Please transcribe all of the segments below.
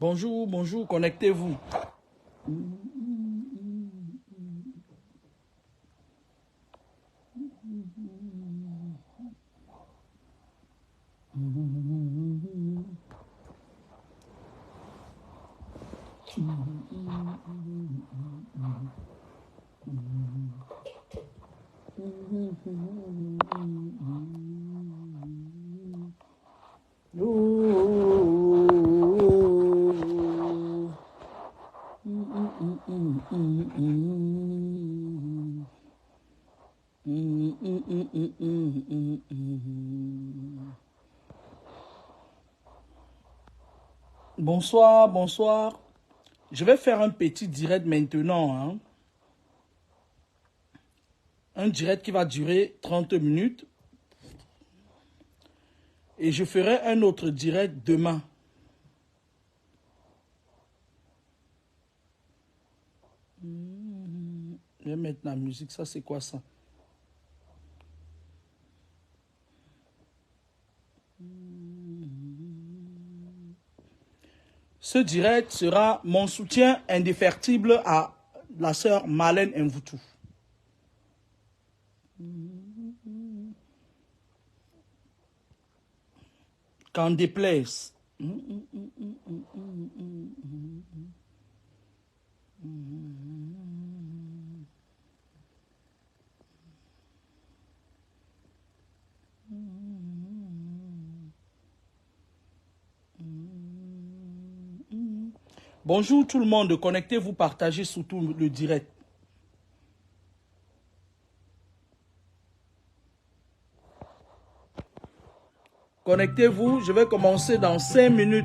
Bonjour, bonjour, connectez-vous. Bonsoir, bonsoir. Je vais faire un petit direct maintenant. Hein. Un direct qui va durer 30 minutes. Et je ferai un autre direct demain. Je vais mettre la musique. Ça, c'est quoi ça? Ce direct sera mon soutien indéfectible à la sœur Marlène Mvutu. Qu'en déplaise. Bonjour tout le monde, connectez-vous, partagez surtout le direct. Connectez-vous, je vais commencer dans 5 minutes.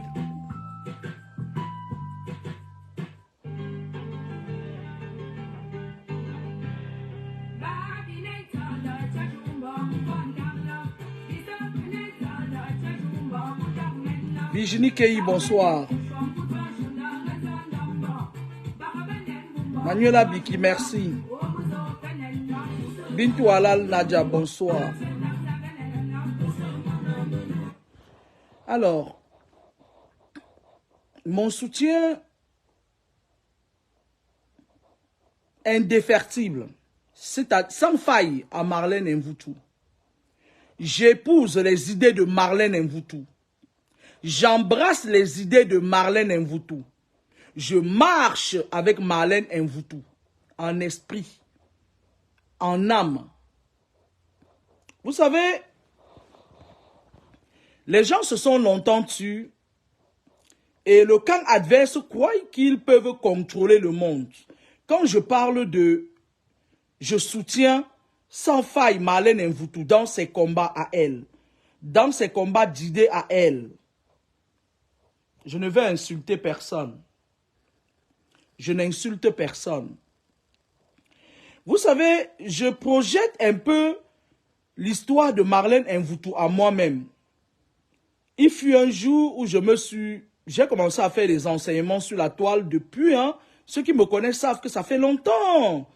Virginie Kei, bonsoir. Manuela Biki, merci. Bintou Alal Nadia, bonsoir. Alors, mon soutien indéfectible, c'est sans faille à Marlène Mvutu. J'épouse les idées de Marlène Mvutu. J'embrasse les idées de Marlène Mvutu. Je marche avec Marlène Mvutu, en esprit, en âme. Vous savez, les gens se sont longtemps tués et le camp adverse croit qu'ils peuvent contrôler le monde. Quand je parle de je soutiens sans faille Marlène Mvutu dans ses combats à elle, dans ses combats d'idées à elle, je ne vais insulter personne. Je n'insulte personne. Vous savez, je projette un peu l'histoire de Marlène Mvutu à moi-même. Il fut un jour où j'ai commencé à faire des enseignements sur la toile depuis. Ceux qui me connaissent savent que ça fait longtemps.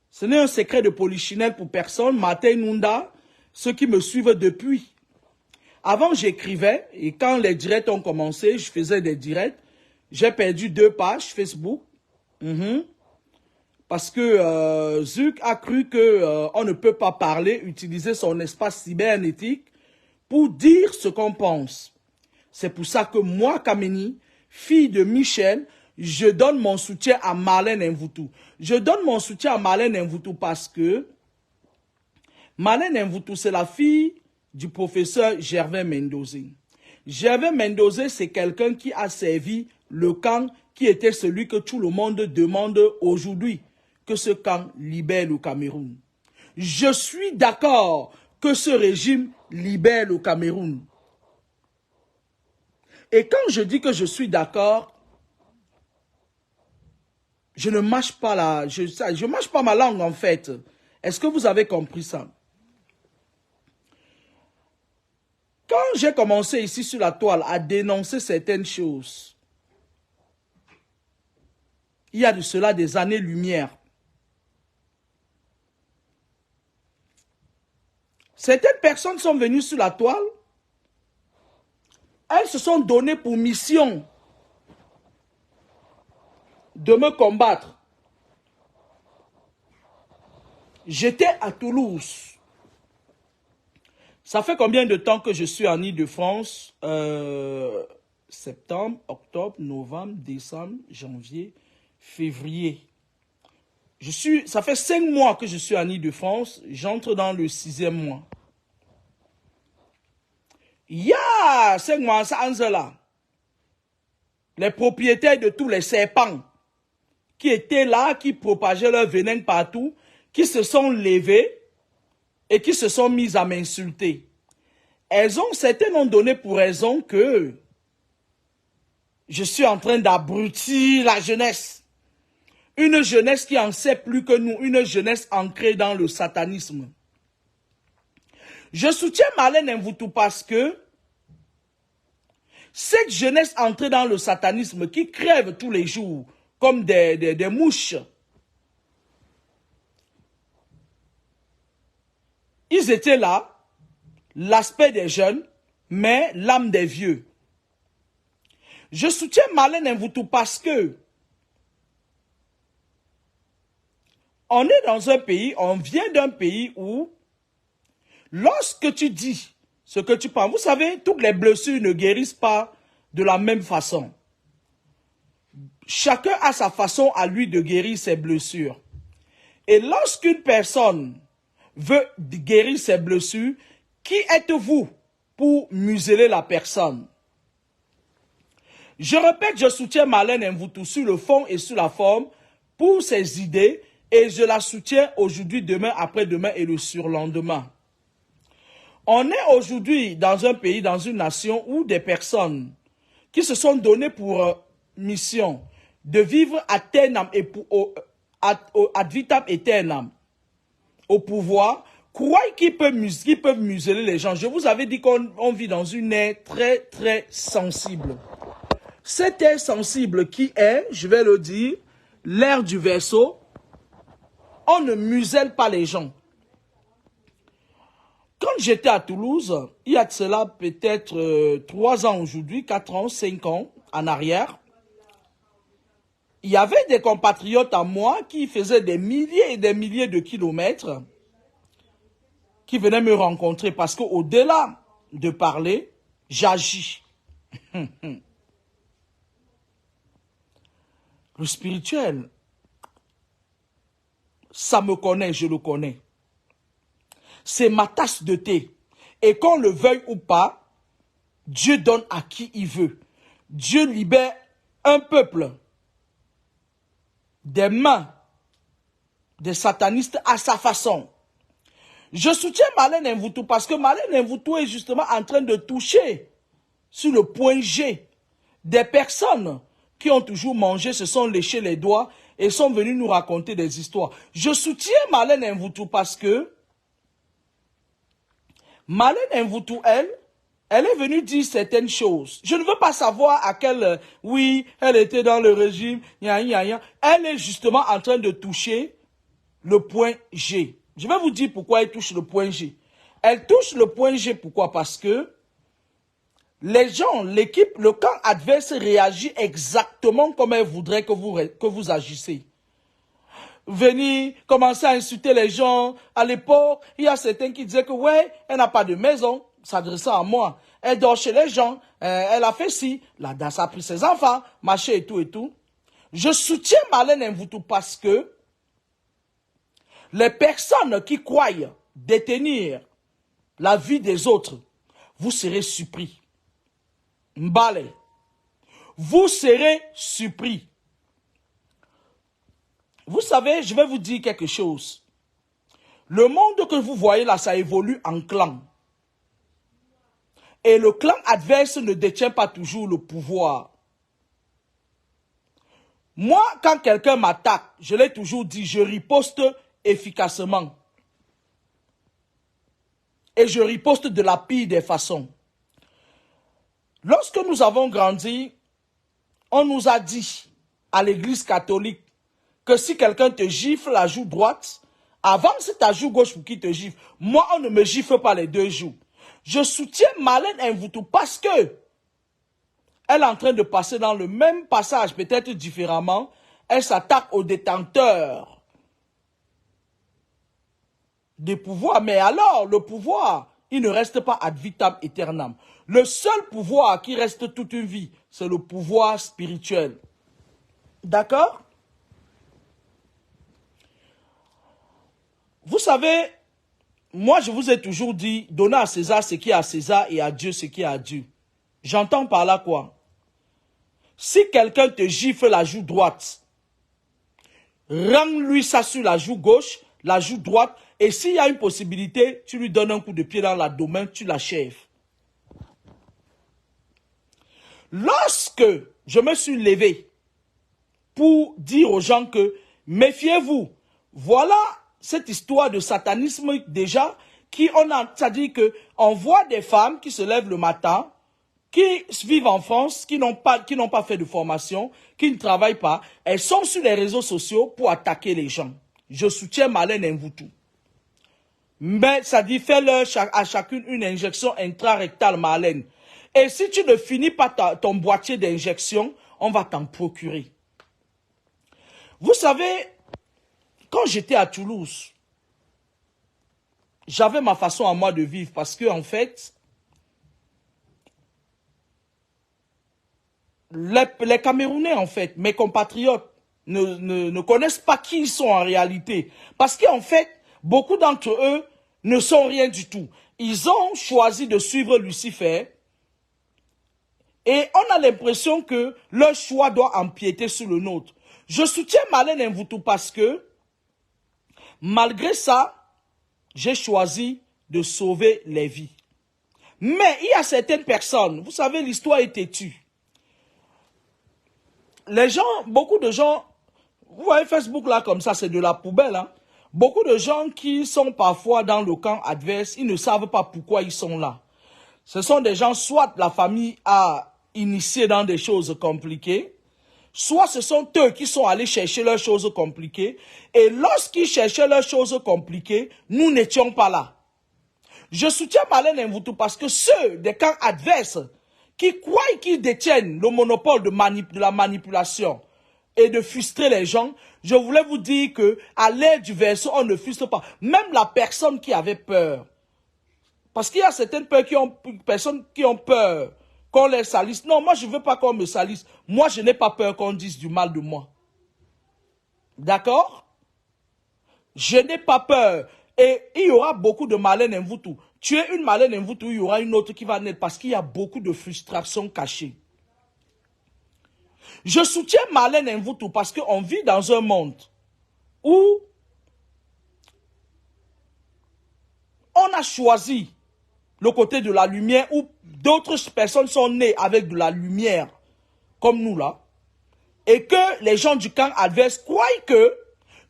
Ce n'est un secret de polichinelle pour personne. Martin Nunda, ceux qui me suivent depuis. Avant, j'écrivais et quand les directs ont commencé, je faisais des directs. J'ai perdu 2 pages Facebook. Parce que Zuck a cru qu'on ne peut pas parler, utiliser son espace cybernétique pour dire ce qu'on pense. C'est pour ça que moi, Kameni, fille de Michel, je donne mon soutien à Marlène Mvutu. Je donne mon soutien à Marlène Mvutu parce que Marlène Mvutu, c'est la fille du professeur Gervais Mendoza. Gervais Mendoza, c'est quelqu'un qui a servi le camp, qui était celui que tout le monde demande aujourd'hui, que ce camp libère le Cameroun. Je suis d'accord que ce régime libère le Cameroun. Et quand je dis que je suis d'accord, je ne mâche pas je mâche pas ma langue en fait. Est-ce que vous avez compris ça? Quand j'ai commencé ici sur la toile à dénoncer certaines choses, il y a de cela des années-lumière. Certaines personnes sont venues sur la toile. Elles se sont données pour mission de me combattre. J'étais à Toulouse. Ça fait combien de temps que je suis en Île-de-France? Septembre, octobre, novembre, décembre, janvier, février. Ça fait 5 mois que je suis en Île-de-France. J'entre dans le 6e mois. Il y a 5 mois, ça en là. Les propriétaires de tous les serpents qui étaient là, qui propageaient leur venin partout, qui se sont levés et qui se sont mis à m'insulter. Certaines ont donné pour raison que je suis en train d'abrutir la jeunesse. Une jeunesse qui en sait plus que nous, une jeunesse ancrée dans le satanisme. Je soutiens Marlène Mvoutou parce que cette jeunesse entrée dans le satanisme qui crève tous les jours comme des mouches, ils étaient là, l'aspect des jeunes, mais l'âme des vieux. Je soutiens Marlène Mvoutou parce que on est dans un pays, on vient d'un pays où, lorsque tu dis ce que tu penses, vous savez, toutes les blessures ne guérissent pas de la même façon. Chacun a sa façon à lui de guérir ses blessures. Et lorsqu'une personne veut guérir ses blessures, qui êtes-vous pour museler la personne? Je répète, je soutiens Marlène Mvoutou sur le fond et sur la forme pour ses idées et je la soutiens aujourd'hui, demain, après-demain et le surlendemain. On est aujourd'hui dans un pays, dans une nation où des personnes qui se sont données pour mission de vivre ad eternam et ad vitam aeternam au pouvoir, croient qu'ils peuvent museler les gens. Je vous avais dit qu'on vit dans une ère très, très sensible. Cette ère sensible qui est, je vais le dire, l'ère du Verseau, on ne muselle pas les gens. Quand j'étais à Toulouse, il y a de cela peut-être 3 ans aujourd'hui, 4 ans, 5 ans en arrière, il y avait des compatriotes à moi qui faisaient des milliers et des milliers de kilomètres qui venaient me rencontrer parce qu'au-delà de parler, j'agis. Le spirituel, ça me connaît, je le connais. C'est ma tasse de thé. Et qu'on le veuille ou pas, Dieu donne à qui il veut. Dieu libère un peuple des mains des satanistes à sa façon. Je soutiens Marlène Mvoutou parce que Marlène Mvoutou est justement en train de toucher sur le point G des personnes qui ont toujours mangé, se sont léchés les doigts et sont venus nous raconter des histoires. Je soutiens Marlène Mvoutou parce que Marlène Mvoutou, elle est venue dire certaines choses. Je ne veux pas savoir à quel... oui, elle était dans le régime. Elle est justement en train de toucher le point G. Je vais vous dire pourquoi elle touche le point G. Elle touche le point G, pourquoi? Parce que les gens, l'équipe, le camp adverse réagit exactement comme elle voudrait que vous agissez. Venir, commencer à insulter les gens. À l'époque, il y a certains qui disaient que ouais, elle n'a pas de maison, s'adressant à moi. Elle dort chez les gens, elle a fait ci, la DAS a pris ses enfants, machin et tout et tout. Je soutiens Marlène Mvoutou parce que les personnes qui croient détenir la vie des autres, vous serez surpris. Mbale, vous serez surpris. Vous savez, je vais vous dire quelque chose. Le monde que vous voyez là, ça évolue en clan. Et le clan adverse ne détient pas toujours le pouvoir. Moi, quand quelqu'un m'attaque, je l'ai toujours dit, je riposte efficacement. Et je riposte de la pire des façons. Lorsque nous avons grandi, on nous a dit à l'église catholique que si quelqu'un te gifle la joue droite, avant c'est ta joue gauche pour qu'il te gifle. Moi, on ne me gifle pas les deux joues. Je soutiens Marlène Mvutu parce que elle est en train de passer dans le même passage, peut-être différemment. Elle s'attaque aux détenteurs des pouvoirs. Mais alors, le pouvoir, il ne reste pas ad vitam aeternam. Le seul pouvoir qui reste toute une vie, c'est le pouvoir spirituel. D'accord? Vous savez, moi je vous ai toujours dit, donnez à César ce qui est à César et à Dieu ce qui est à Dieu. J'entends par là quoi? Si quelqu'un te gifle la joue droite, rends-lui ça sur la joue gauche, la joue droite, et s'il y a une possibilité, tu lui donnes un coup de pied dans l'abdomen, tu l'achèves. Lorsque je me suis levé pour dire aux gens que méfiez-vous, voilà cette histoire de satanisme déjà, c'est-à-dire qu'on voit des femmes qui se lèvent le matin, qui vivent en France, qui n'ont pas fait de formation, qui ne travaillent pas, elles sont sur les réseaux sociaux pour attaquer les gens. Je soutiens Marlène Mvutu. Mais ça dit, fais-leur à chacune une injection intrarectale, Marlène. Et si tu ne finis pas ton boîtier d'injection, on va t'en procurer. Vous savez, quand j'étais à Toulouse, j'avais ma façon à moi de vivre parce que, en fait, les Camerounais, en fait, mes compatriotes, ne connaissent pas qui ils sont en réalité. Parce qu'en fait, beaucoup d'entre eux ne sont rien du tout. Ils ont choisi de suivre Lucifer et on a l'impression que leur choix doit empiéter sur le nôtre. Je soutiens Marlène Mvutu parce que, malgré ça, j'ai choisi de sauver les vies. Mais il y a certaines personnes, vous savez, l'histoire est têtue. Les gens, beaucoup de gens, vous voyez Facebook là comme ça, c'est de la poubelle. Hein? Beaucoup de gens qui sont parfois dans le camp adverse, ils ne savent pas pourquoi ils sont là. Ce sont des gens, soit la famille a initié dans des choses compliquées, soit ce sont eux qui sont allés chercher leurs choses compliquées. Et lorsqu'ils cherchaient leurs choses compliquées, nous n'étions pas là. Je soutiens Marlène Mvutu parce que ceux des camps adverses qui croient qu'ils détiennent le monopole de la manipulation et de frustrer les gens, je voulais vous dire que à l'ère du verseau, on ne frustre pas. Même la personne qui avait peur. Parce qu'il y a certaines personnes qui ont peur qu'on les salisse. Non, moi je ne veux pas qu'on me salisse. Moi je n'ai pas peur qu'on dise du mal de moi. D'accord? Je n'ai pas peur. Et il y aura beaucoup de Marlène Mvutu. Tu es une Marlène Mvutu, il y aura une autre qui va naître parce qu'il y a beaucoup de frustration cachée. Je soutiens Marlène Mvutu parce qu'on vit dans un monde où on a choisi le côté de la lumière, où d'autres personnes sont nées avec de la lumière, comme nous là, et que les gens du camp adverse croient que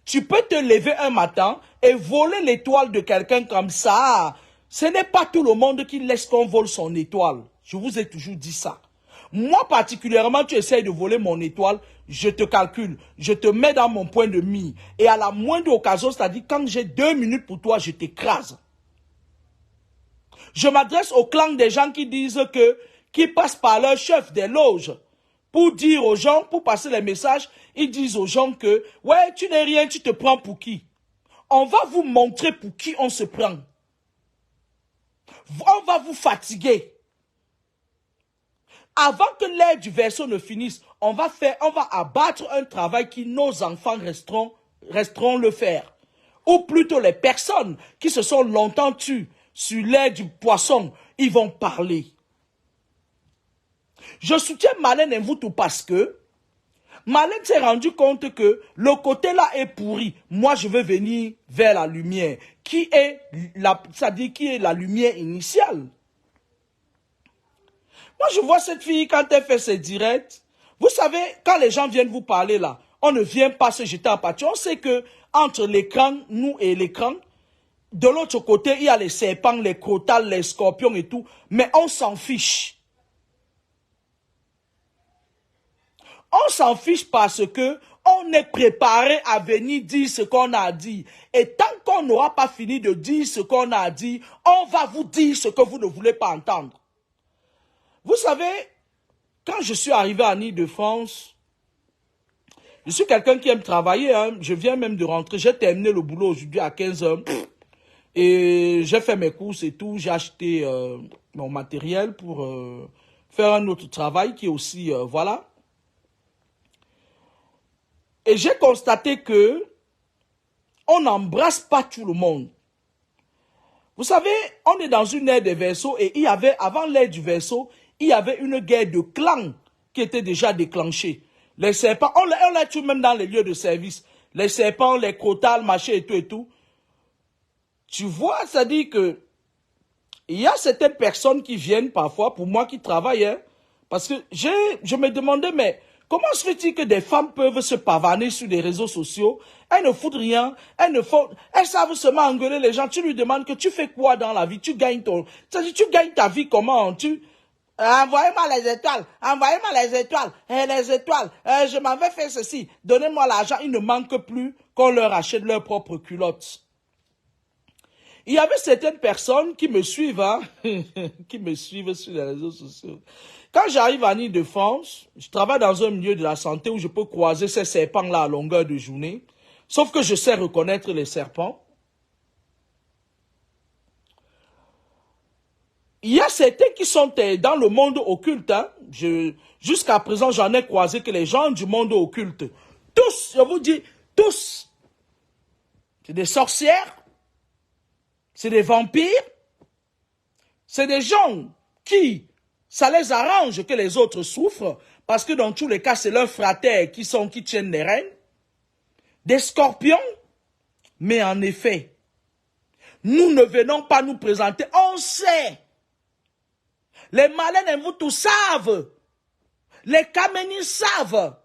tu peux te lever un matin et voler l'étoile de quelqu'un comme ça. Ce n'est pas tout le monde qui laisse qu'on vole son étoile. Je vous ai toujours dit ça. Moi particulièrement, tu essayes de voler mon étoile, je te calcule, je te mets dans mon point de mire. Et à la moindre occasion, c'est-à-dire quand j'ai 2 minutes pour toi, je t'écrase. Je m'adresse au clan des gens qui disent qui passent par leur chef des loges pour dire aux gens, pour passer les messages, ils disent aux gens que, ouais, tu n'es rien, tu te prends pour qui? On va vous montrer pour qui on se prend. On va vous fatiguer. Avant que l'ère du verseau ne finisse, on va abattre un travail qui nos enfants resteront le faire. Ou plutôt les personnes qui se sont longtemps tues sur l'ère du poisson, ils vont parler. Je soutiens Marlène Mvutu parce que Marlène s'est rendu compte que le côté là est pourri. Moi, je veux venir vers la lumière, qui est la lumière initiale. Moi, je vois cette fille quand elle fait ses directs. Vous savez, quand les gens viennent vous parler là, on ne vient pas se jeter à pâture. On sait que entre l'écran, nous et l'écran, de l'autre côté, il y a les serpents, les crotales, les scorpions et tout. Mais on s'en fiche. On s'en fiche parce que on est préparé à venir dire ce qu'on a dit. Et tant qu'on n'aura pas fini de dire ce qu'on a dit, on va vous dire ce que vous ne voulez pas entendre. Vous savez, quand je suis arrivé en Île-de-France, je suis quelqu'un qui aime travailler. Hein. Je viens même de rentrer. J'ai terminé le boulot aujourd'hui à 15 h. Et j'ai fait mes courses et tout. J'ai acheté mon matériel pour faire un autre travail qui est aussi, voilà. Et j'ai constaté que on n'embrasse pas tout le monde. Vous savez, on est dans une ère des Verseaux et il y avait, avant l'ère du Verseau, il y avait une guerre de clans qui était déjà déclenchée. Les serpents, on les tue même dans les lieux de service. Les serpents, les crotales, machin et tout et tout. Tu vois, ça dit que il y a certaines personnes qui viennent parfois, pour moi qui travaille, hein, parce que je me demandais, mais comment se fait-il que des femmes peuvent se pavaner sur les réseaux sociaux? Elles ne foutent rien, elles savent seulement engueuler les gens. Tu lui demandes que tu fais quoi dans la vie? Tu gagnes tu gagnes ta vie comment? Envoyez-moi les étoiles, envoyez-moi les étoiles, je m'en vais faire ceci, donnez-moi l'argent, il ne manque plus qu'on leur achète leurs propres culottes. Il y avait certaines personnes qui me suivent, hein, qui me suivent sur les réseaux sociaux. Quand j'arrive en Île-de-France, je travaille dans un milieu de la santé où je peux croiser ces serpents-là à longueur de journée. Sauf que je sais reconnaître les serpents. Il y a certains qui sont dans le monde occulte. Hein. Jusqu'à présent, j'en ai croisé que les gens du monde occulte, tous, je vous dis, tous, c'est des sorcières. C'est des vampires, c'est des gens qui, ça les arrange que les autres souffrent, parce que dans tous les cas, c'est leurs fratères qui tiennent les rênes, des scorpions, mais en effet, nous ne venons pas nous présenter, on sait, les malins et vous tous savent, les caménis savent,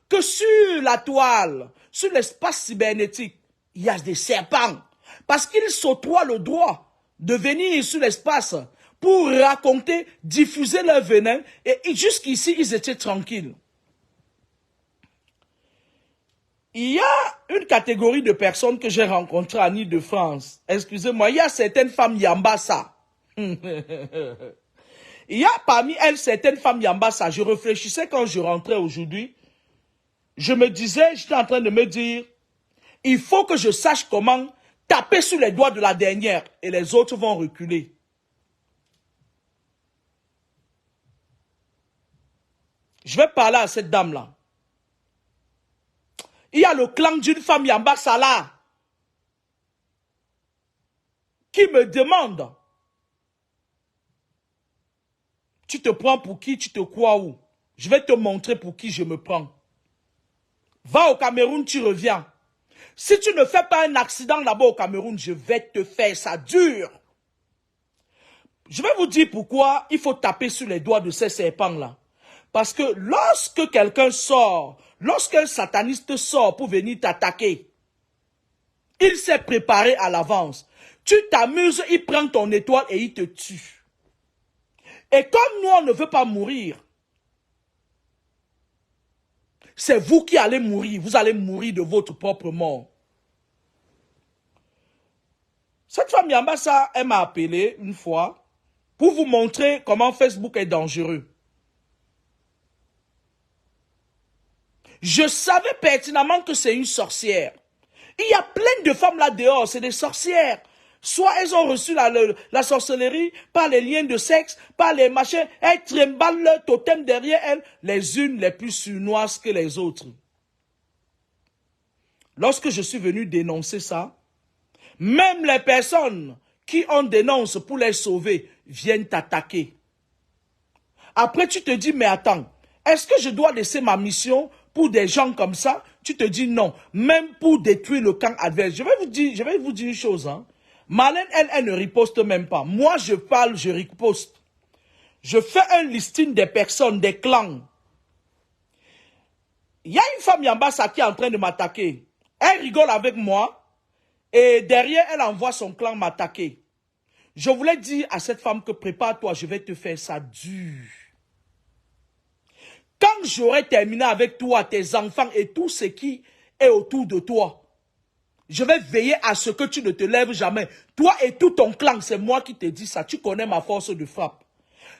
que sur la toile, sur l'espace cybernétique, il y a des serpents. Parce qu'ils s'octroient le droit de venir sur l'espace pour raconter, diffuser leur venin. Et jusqu'ici, ils étaient tranquilles. Il y a une catégorie de personnes que j'ai rencontrées en Île-de-France. Excusez-moi, il y a certaines femmes Yambassa. Il y a parmi elles certaines femmes Yambassa. Je réfléchissais quand je rentrais aujourd'hui. Je me disais, j'étais en train de me dire, il faut que je sache comment taper sur les doigts de la dernière et les autres vont reculer. Je vais parler à cette dame-là. Il y a le clan d'une femme Yambassa là qui me demande, tu te prends pour qui, tu te crois où? Je vais te montrer pour qui je me prends. Va au Cameroun, tu reviens. Si tu ne fais pas un accident là-bas au Cameroun, je vais te faire, ça dure. Je vais vous dire pourquoi il faut taper sur les doigts de ces serpents-là. Parce que lorsque quelqu'un sort, lorsqu'un sataniste sort pour venir t'attaquer, il s'est préparé à l'avance. Tu t'amuses, il prend ton étoile et il te tue. Et comme nous, on ne veut pas mourir, c'est vous qui allez mourir. Vous allez mourir de votre propre mort. Cette femme Yambassa, elle m'a appelé une fois pour vous montrer comment Facebook est dangereux. Je savais pertinemment que c'est une sorcière. Il y a plein de femmes là dehors, c'est des sorcières. Soit elles ont reçu la sorcellerie par les liens de sexe, par les machins. Elles trimballent leur totem derrière elles, les unes les plus sournoises que les autres. Lorsque je suis venu dénoncer ça, même les personnes qui on dénonce pour les sauver viennent t'attaquer. Après tu te dis, mais attends, est-ce que je dois laisser ma mission pour des gens comme ça, tu te dis non. Même pour détruire le camp adverse. Je vais vous dire une chose. Hein. Marlène, elle ne riposte même pas. Moi, je parle, je riposte. Je fais un listing des personnes, des clans. Il y a une femme Yambassa qui est en train de m'attaquer. Elle rigole avec moi. Et derrière, elle envoie son clan m'attaquer. Je voulais dire à cette femme que prépare-toi, je vais te faire ça dur. Quand j'aurai terminé avec toi, tes enfants et tout ce qui est autour de toi, je vais veiller à ce que tu ne te lèves jamais. Toi et tout ton clan, c'est moi qui te dis ça. Tu connais ma force de frappe.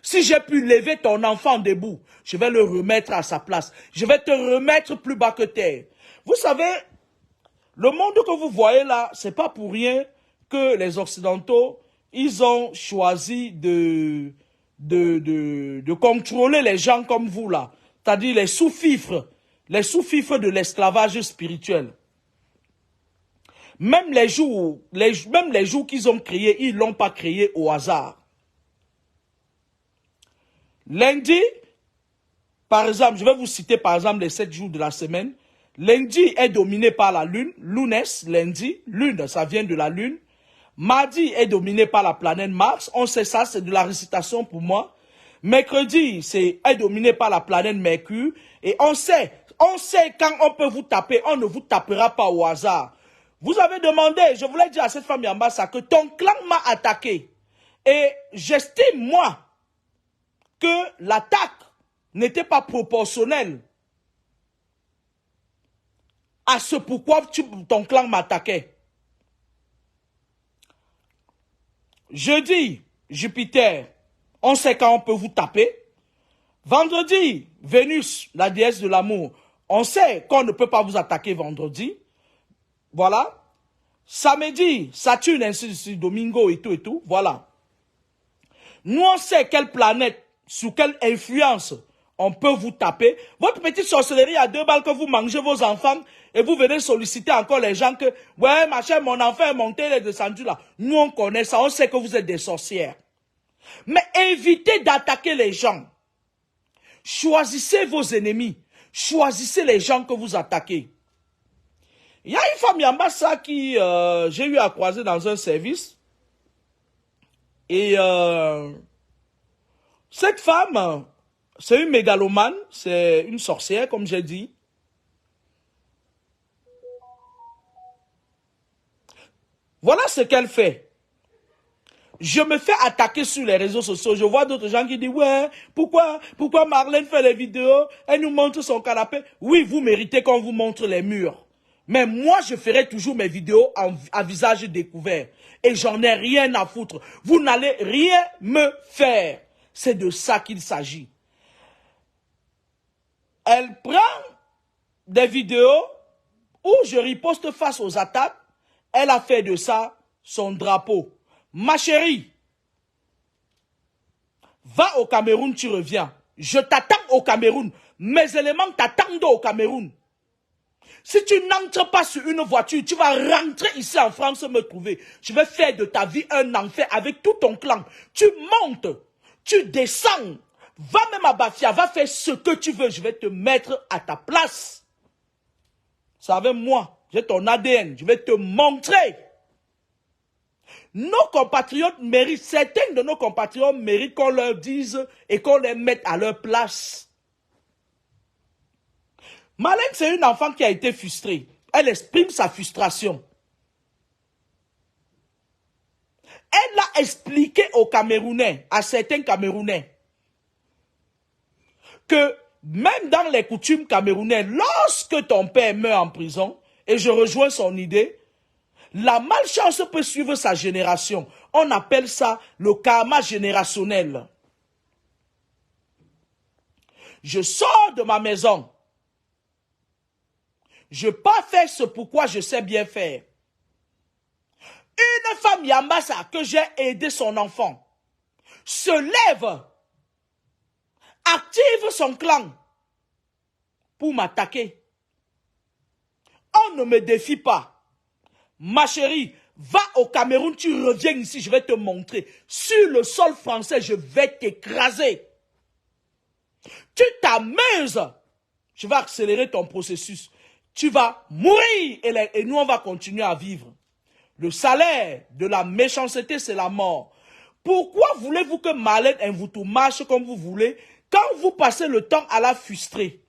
Si j'ai pu lever ton enfant debout, je vais le remettre à sa place. Je vais te remettre plus bas que terre. Vous savez, le monde que vous voyez là, c'est pas pour rien que les Occidentaux, ils ont choisi de contrôler les gens comme vous là. C'est-à-dire les sous-fifres de l'esclavage spirituel. Même les jours qu'ils ont créés, ils ne l'ont pas créé au hasard. Lundi, par exemple, je vais vous citer par exemple les 7 jours de la semaine. Lundi est dominé par la lune, lunes, lundi, lune, ça vient de la lune. Mardi est dominé par la planète Mars, on sait ça, c'est de la récitation pour moi. Mercredi, est dominé par la planète Mercure. Et on sait quand on peut vous taper, on ne vous tapera pas au hasard. Vous avez demandé, je voulais dire à cette femme Yambassa que ton clan m'a attaqué. Et j'estime, moi, que l'attaque n'était pas proportionnelle à ce pourquoi ton clan m'attaquait. Jeudi, Jupiter, on sait quand on peut vous taper. Vendredi, Vénus, la déesse de l'amour, on sait qu'on ne peut pas vous attaquer vendredi. Voilà. Samedi, Saturne, ainsi de suite, Domingo et tout, voilà. Nous, on sait quelle planète, sous quelle influence on peut vous taper. Votre petite sorcellerie à 2 balles que vous mangez vos enfants et vous venez solliciter encore les gens que, ouais, machin, mon enfant est monté, il est descendu là. Nous, on connaît ça, on sait que vous êtes des sorcières. Mais évitez d'attaquer les gens. Choisissez vos ennemis. Choisissez les gens que vous attaquez. Il y a une femme Yambassa qui j'ai eu à croiser dans un service. Et cette femme, c'est une mégalomane, c'est une sorcière, comme j'ai dit. Voilà ce qu'elle fait. Je me fais attaquer sur les réseaux sociaux. Je vois d'autres gens qui disent, ouais, pourquoi Marlène fait les vidéos, elle nous montre son canapé. Oui, vous méritez qu'on vous montre les murs. Mais moi, je ferai toujours mes vidéos à visage découvert. Et j'en ai rien à foutre. Vous n'allez rien me faire. C'est de ça qu'il s'agit. Elle prend des vidéos où je riposte face aux attaques. Elle a fait de ça son drapeau. Ma chérie, va au Cameroun, tu reviens. Je t'attends au Cameroun. Mes éléments t'attendent au Cameroun. Si tu n'entres pas sur une voiture, tu vas rentrer ici en France me trouver. Je vais faire de ta vie un enfer avec tout ton clan. Tu montes, tu descends, va même à Bafia, va faire ce que tu veux. Je vais te mettre à ta place. C'est avec moi, j'ai ton ADN, je vais te montrer. Nos compatriotes méritent, certains de nos compatriotes méritent qu'on leur dise et qu'on les mette à leur place. Marlène, c'est une enfant qui a été frustrée. Elle exprime sa frustration. Elle a expliqué aux Camerounais, à certains Camerounais, que même dans les coutumes camerounaises, lorsque ton père meurt en prison, et je rejoins son idée, la malchance peut suivre sa génération. On appelle ça le karma générationnel. Je sors de ma maison. Je n'ai pas fait ce pourquoi je sais bien faire. Une femme Yambassa que j'ai aidé son enfant se lève, active son clan pour m'attaquer. On ne me défie pas. Ma chérie, va au Cameroun, tu reviens ici, je vais te montrer. Sur le sol français, je vais t'écraser. Tu t'amuses Je vais accélérer ton processus. Tu vas mourir et nous, on va continuer à vivre. Le salaire de la méchanceté, c'est la mort. Pourquoi voulez-vous que Marlène Mvutu marche comme vous voulez quand vous passez le temps à la frustrer?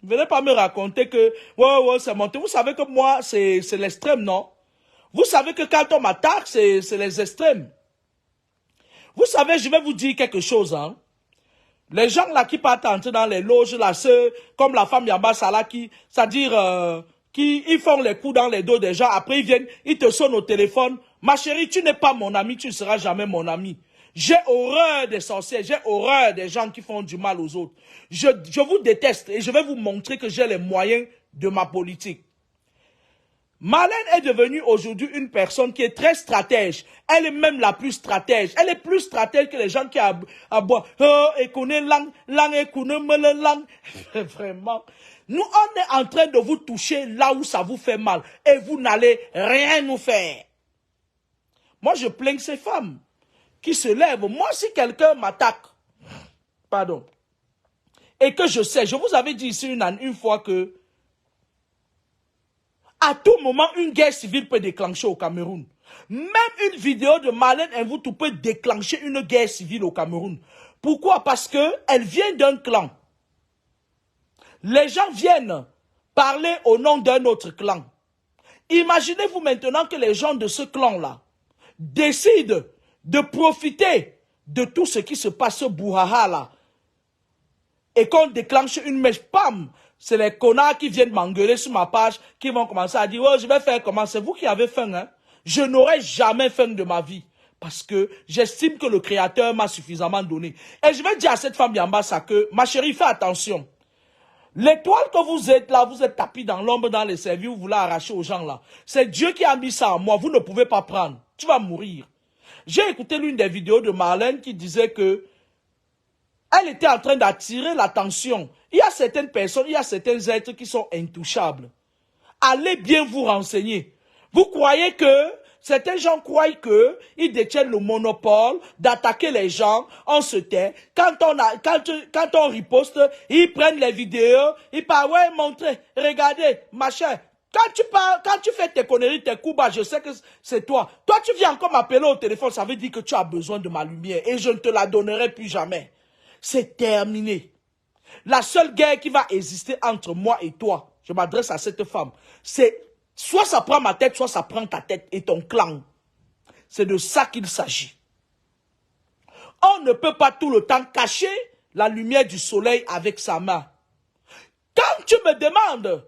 Venez pas me raconter que ouais, c'est monté. Vous savez que moi, c'est l'extrême, non? Vous savez que quand on m'attaque, c'est les extrêmes. Vous savez, je vais vous dire quelque chose, hein. Les gens là qui partent entrer dans les loges, là, ceux comme la femme Yamba Sala, c'est-à-dire, ils font les coups dans les dos des gens, après ils viennent, ils te sonnent au téléphone. Ma chérie, tu n'es pas mon ami, tu ne seras jamais mon ami. J'ai horreur des sorciers, j'ai horreur des gens qui font du mal aux autres. Je vous déteste et je vais vous montrer que j'ai les moyens de ma politique. Marlène est devenue aujourd'hui une personne qui est très stratège. Elle est même la plus stratège. Elle est plus stratège que les gens qui aboient. Oh, et connaît langue, et connaît langue. Vraiment. Nous, on est en train de vous toucher là où ça vous fait mal. Et vous n'allez rien nous faire. Moi, je plains ces femmes qui se lèvent. Moi, si quelqu'un m'attaque, pardon, et que je sais, je vous avais dit ici une fois que à tout moment, une guerre civile peut déclencher au Cameroun. Même une vidéo de Marlène Mvutu peut déclencher une guerre civile au Cameroun. Pourquoi? Parce qu'elle vient d'un clan. Les gens viennent parler au nom d'un autre clan. Imaginez-vous maintenant que les gens de ce clan-là décident de profiter de tout ce qui se passe au Bouhaha là et qu'on déclenche une mèche, pam! C'est les connards qui viennent m'engueuler sur ma page, qui vont commencer à dire, oh, je vais faire comment? C'est vous qui avez faim, hein? Je n'aurai jamais faim de ma vie. Parce que j'estime que le Créateur m'a suffisamment donné. Et je vais dire à cette femme Yambassa que, ma chérie, fais attention. L'étoile que vous êtes là, vous êtes tapis dans l'ombre, dans les services, vous voulez arracher aux gens là. C'est Dieu qui a mis ça en moi, vous ne pouvez pas prendre. Tu vas mourir. J'ai écouté l'une des vidéos de Marlène qui disait que elle était en train d'attirer l'attention. Il y a certaines personnes, il y a certains êtres qui sont intouchables. Allez bien vous renseigner. Vous croyez que, certains gens croient qu'ils détiennent le monopole d'attaquer les gens, on se tait. Quand on riposte, ils prennent les vidéos, ils parlent, ouais, montrez, regardez, machin. Quand tu fais tes conneries, tes coups bas, je sais que c'est toi. Toi, tu viens encore m'appeler au téléphone, ça veut dire que tu as besoin de ma lumière et je ne te la donnerai plus jamais. C'est terminé. La seule guerre qui va exister entre moi et toi, je m'adresse à cette femme, c'est soit ça prend ma tête, soit ça prend ta tête et ton clan. C'est de ça qu'il s'agit. On ne peut pas tout le temps cacher la lumière du soleil avec sa main. Quand tu me demandes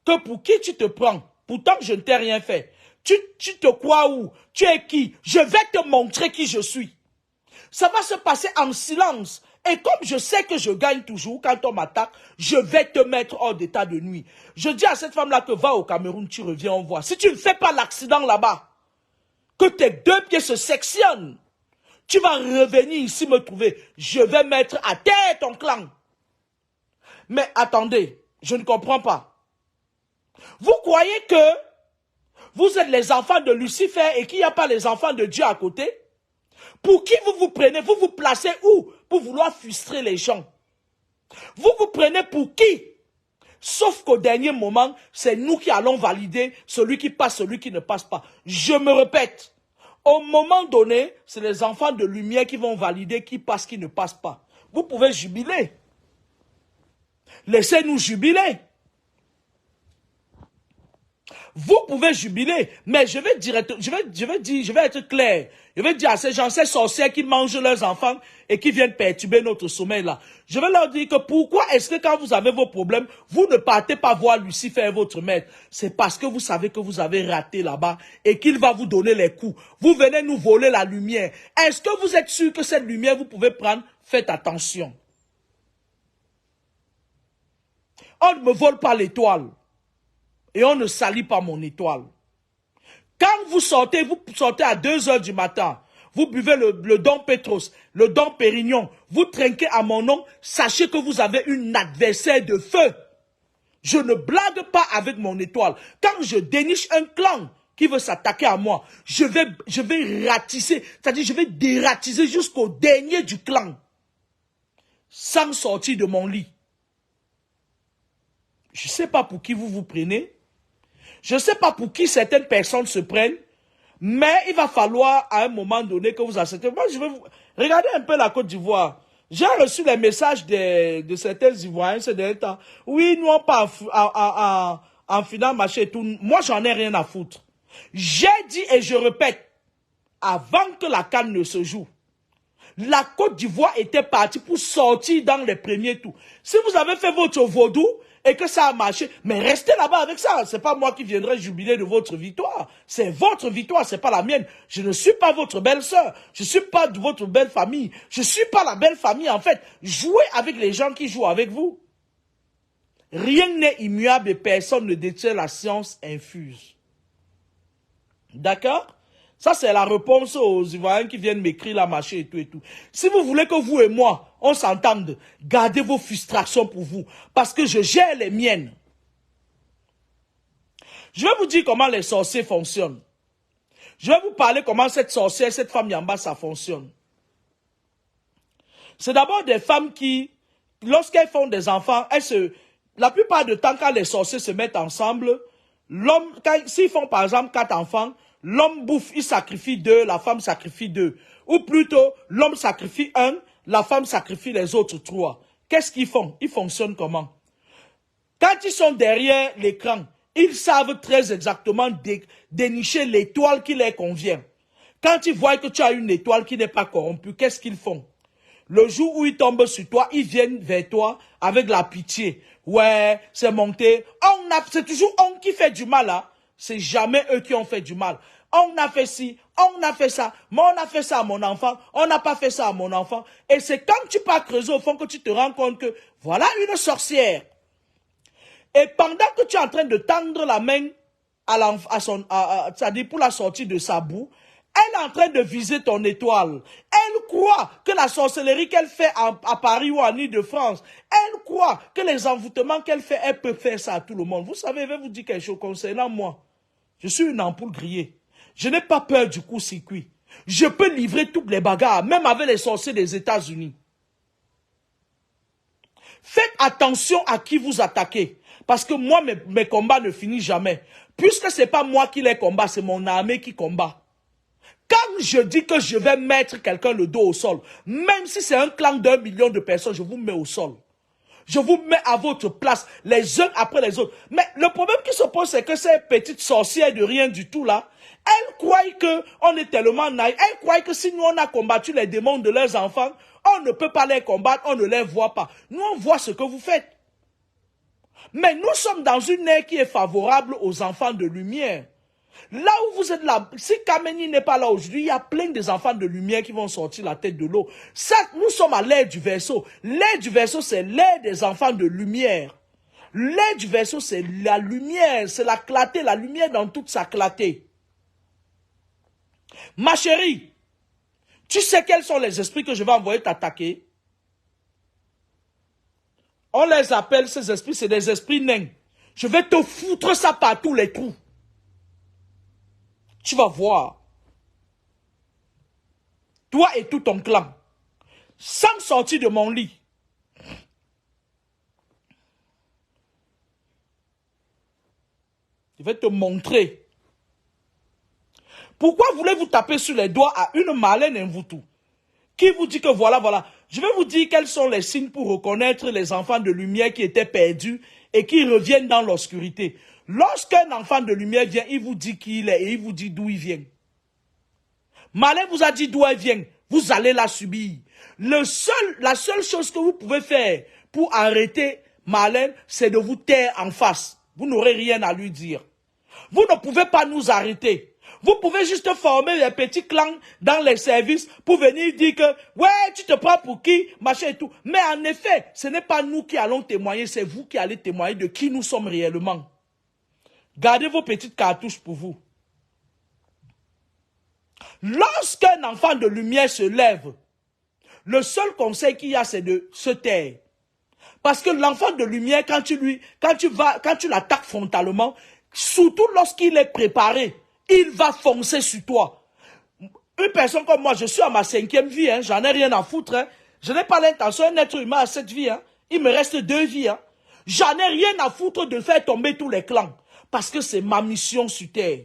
que pour qui tu te prends, pourtant je ne t'ai rien fait, tu te crois où? Tu es qui? Je vais te montrer qui je suis. Ça va se passer en silence. Et comme je sais que je gagne toujours, quand on m'attaque, je vais te mettre hors d'état de nuit. Je dis à cette femme-là que va au Cameroun, tu reviens, on voit. Si tu ne fais pas l'accident là-bas, que tes deux pieds se sectionnent, tu vas revenir ici me trouver. Je vais mettre à terre ton clan. Mais attendez, je ne comprends pas. Vous croyez que vous êtes les enfants de Lucifer et qu'il n'y a pas les enfants de Dieu à côté? Pour qui vous vous prenez? Vous vous placez où pour vouloir frustrer les gens? Vous vous prenez pour qui? Sauf qu'au dernier moment, c'est nous qui allons valider celui qui passe, celui qui ne passe pas. Je me répète, au moment donné, c'est les enfants de lumière qui vont valider qui passe, qui ne passe pas. Vous pouvez jubiler. Laissez-nous jubiler. Vous pouvez jubiler, mais je vais être clair. Je vais dire à ces gens, ces sorcières qui mangent leurs enfants et qui viennent perturber notre sommeil là. Je vais leur dire que pourquoi est-ce que quand vous avez vos problèmes, vous ne partez pas voir Lucifer, votre maître. C'est parce que vous savez que vous avez raté là-bas et qu'il va vous donner les coups. Vous venez nous voler la lumière. Est-ce que vous êtes sûr que cette lumière vous pouvez prendre? Faites attention. On ne me vole pas l'étoile. Et on ne salit pas mon étoile. Quand vous sortez à 2 h du matin, vous buvez le Dom Petros, le Dom Pérignon, vous trinquez à mon nom, sachez que vous avez une adversaire de feu. Je ne blague pas avec mon étoile. Quand je déniche un clan qui veut s'attaquer à moi, je vais ratisser, c'est-à-dire je vais dératiser jusqu'au dernier du clan, sans sortir de mon lit. Je ne sais pas pour qui vous vous prenez. Je ne sais pas pour qui certaines personnes se prennent. Mais il va falloir à un moment donné que vous acceptez. Moi, je vais vous... Regardez un peu la Côte d'Ivoire. J'ai reçu les messages de certains Ivoiriens ces derniers temps. Oui, nous, on part en finale, machin et tout. Moi, j'en ai rien à foutre. J'ai dit et je répète, avant que la CAN ne se joue, la Côte d'Ivoire était partie pour sortir dans les premiers tours. Si vous avez fait votre vaudou et que ça a marché, mais restez là-bas avec ça. C'est pas moi qui viendrai jubiler de votre victoire. C'est votre victoire, c'est pas la mienne. Je ne suis pas votre belle-sœur. Je suis pas de votre belle famille. Je suis pas la belle famille, en fait. Jouez avec les gens qui jouent avec vous. Rien n'est immuable et personne ne détient la science infuse. D'accord? Ça, c'est la réponse aux Ivoiriens qui viennent m'écrire la machin et tout et tout. Si vous voulez que vous et moi, on s'entende, gardez vos frustrations pour vous. Parce que je gère les miennes. Je vais vous dire comment les sorciers fonctionnent. Je vais vous parler comment cette sorcière, cette femme Yamba, ça fonctionne. C'est d'abord des femmes qui, lorsqu'elles font des enfants, la plupart du temps, quand les sorciers se mettent ensemble, l'homme, s'ils font par exemple 4 enfants, l'homme bouffe, il sacrifie 2, la femme sacrifie 2. Ou plutôt, l'homme sacrifie 1, la femme sacrifie les autres 3. Qu'est-ce qu'ils font? Ils fonctionnent comment? Quand ils sont derrière l'écran, ils savent très exactement dénicher l'étoile qui leur convient. Quand ils voient que tu as une étoile qui n'est pas corrompue, qu'est-ce qu'ils font? Le jour où ils tombent sur toi, ils viennent vers toi avec la pitié. Ouais, c'est monté. C'est toujours on qui fait du mal là. C'est jamais eux qui ont fait du mal. On a fait ci, on a fait ça, mais on a fait ça à mon enfant, on n'a pas fait ça à mon enfant. Et c'est quand tu pars creuser au fond que tu te rends compte que voilà une sorcière. Et pendant que tu es en train de tendre la main c'est-à-dire pour la sortie de sa boue, elle est en train de viser ton étoile. Elle croit que la sorcellerie qu'elle fait à Paris ou en Île-de-France, elle croit que les envoûtements qu'elle fait, elle peut faire ça à tout le monde. Vous savez, je vais vous dire quelque chose concernant moi. Je suis une ampoule grillée. Je n'ai pas peur du court-circuit. Je peux livrer toutes les bagarres, même avec les sorciers des États-Unis. Faites attention à qui vous attaquez. Parce que moi, mes combats ne finissent jamais. Puisque ce n'est pas moi qui les combat, c'est mon armée qui combat. Quand je dis que je vais mettre quelqu'un le dos au sol, même si c'est un clan d'1 million de personnes, je vous mets au sol. Je vous mets à votre place, les uns après les autres. Mais le problème qui se pose, c'est que ces petites sorcières de rien du tout là, elles croient qu'on est tellement naïfs. Elles croient que si nous on a combattu les démons de leurs enfants, on ne peut pas les combattre, on ne les voit pas. Nous on voit ce que vous faites. Mais nous sommes dans une ère qui est favorable aux enfants de lumière. Là où vous êtes là, si Kameni n'est pas là aujourd'hui, il y a plein des enfants de lumière qui vont sortir la tête de l'eau. Ça, nous sommes à l'ère du Verseau. L'ère du Verseau, c'est l'ère des enfants de lumière. L'ère du Verseau, c'est la lumière, c'est la clarté, la lumière dans toute sa clarté. Ma chérie, tu sais quels sont les esprits que je vais envoyer t'attaquer? On les appelle, ces esprits, c'est des esprits nains. Je vais te foutre ça par tous les trous. Tu vas voir. Toi et tout ton clan. Sans sortir de mon lit. Je vais te montrer. Pourquoi voulez-vous taper sur les doigts à une Marlène Mvutu qui vous dit que voilà, voilà. Je vais vous dire quels sont les signes pour reconnaître les enfants de lumière qui étaient perdus et qui reviennent dans l'obscurité. Lorsqu'un enfant de lumière vient, il vous dit qui il est et il vous dit d'où il vient. Marlène vous a dit d'où elle vient. Vous allez la subir. La seule chose que vous pouvez faire pour arrêter Marlène, c'est de vous taire en face. Vous n'aurez rien à lui dire. Vous ne pouvez pas nous arrêter. Vous pouvez juste former des petits clans dans les services pour venir dire que, ouais, tu te prends pour qui, machin et tout. Mais en effet, ce n'est pas nous qui allons témoigner, c'est vous qui allez témoigner de qui nous sommes réellement. Gardez vos petites cartouches pour vous. Lorsqu'un enfant de lumière se lève, le seul conseil qu'il y a, c'est de se taire. Parce que l'enfant de lumière, quand tu l'attaques frontalement, surtout lorsqu'il est préparé, il va foncer sur toi. Une personne comme moi, je suis à ma 5e vie, hein, j'en ai rien à foutre. Hein. Je n'ai pas l'intention d'être humain à cette vie. Hein. Il me reste 2 vies. Hein. J'en ai rien à foutre de faire tomber tous les clans. Parce que c'est ma mission sur terre.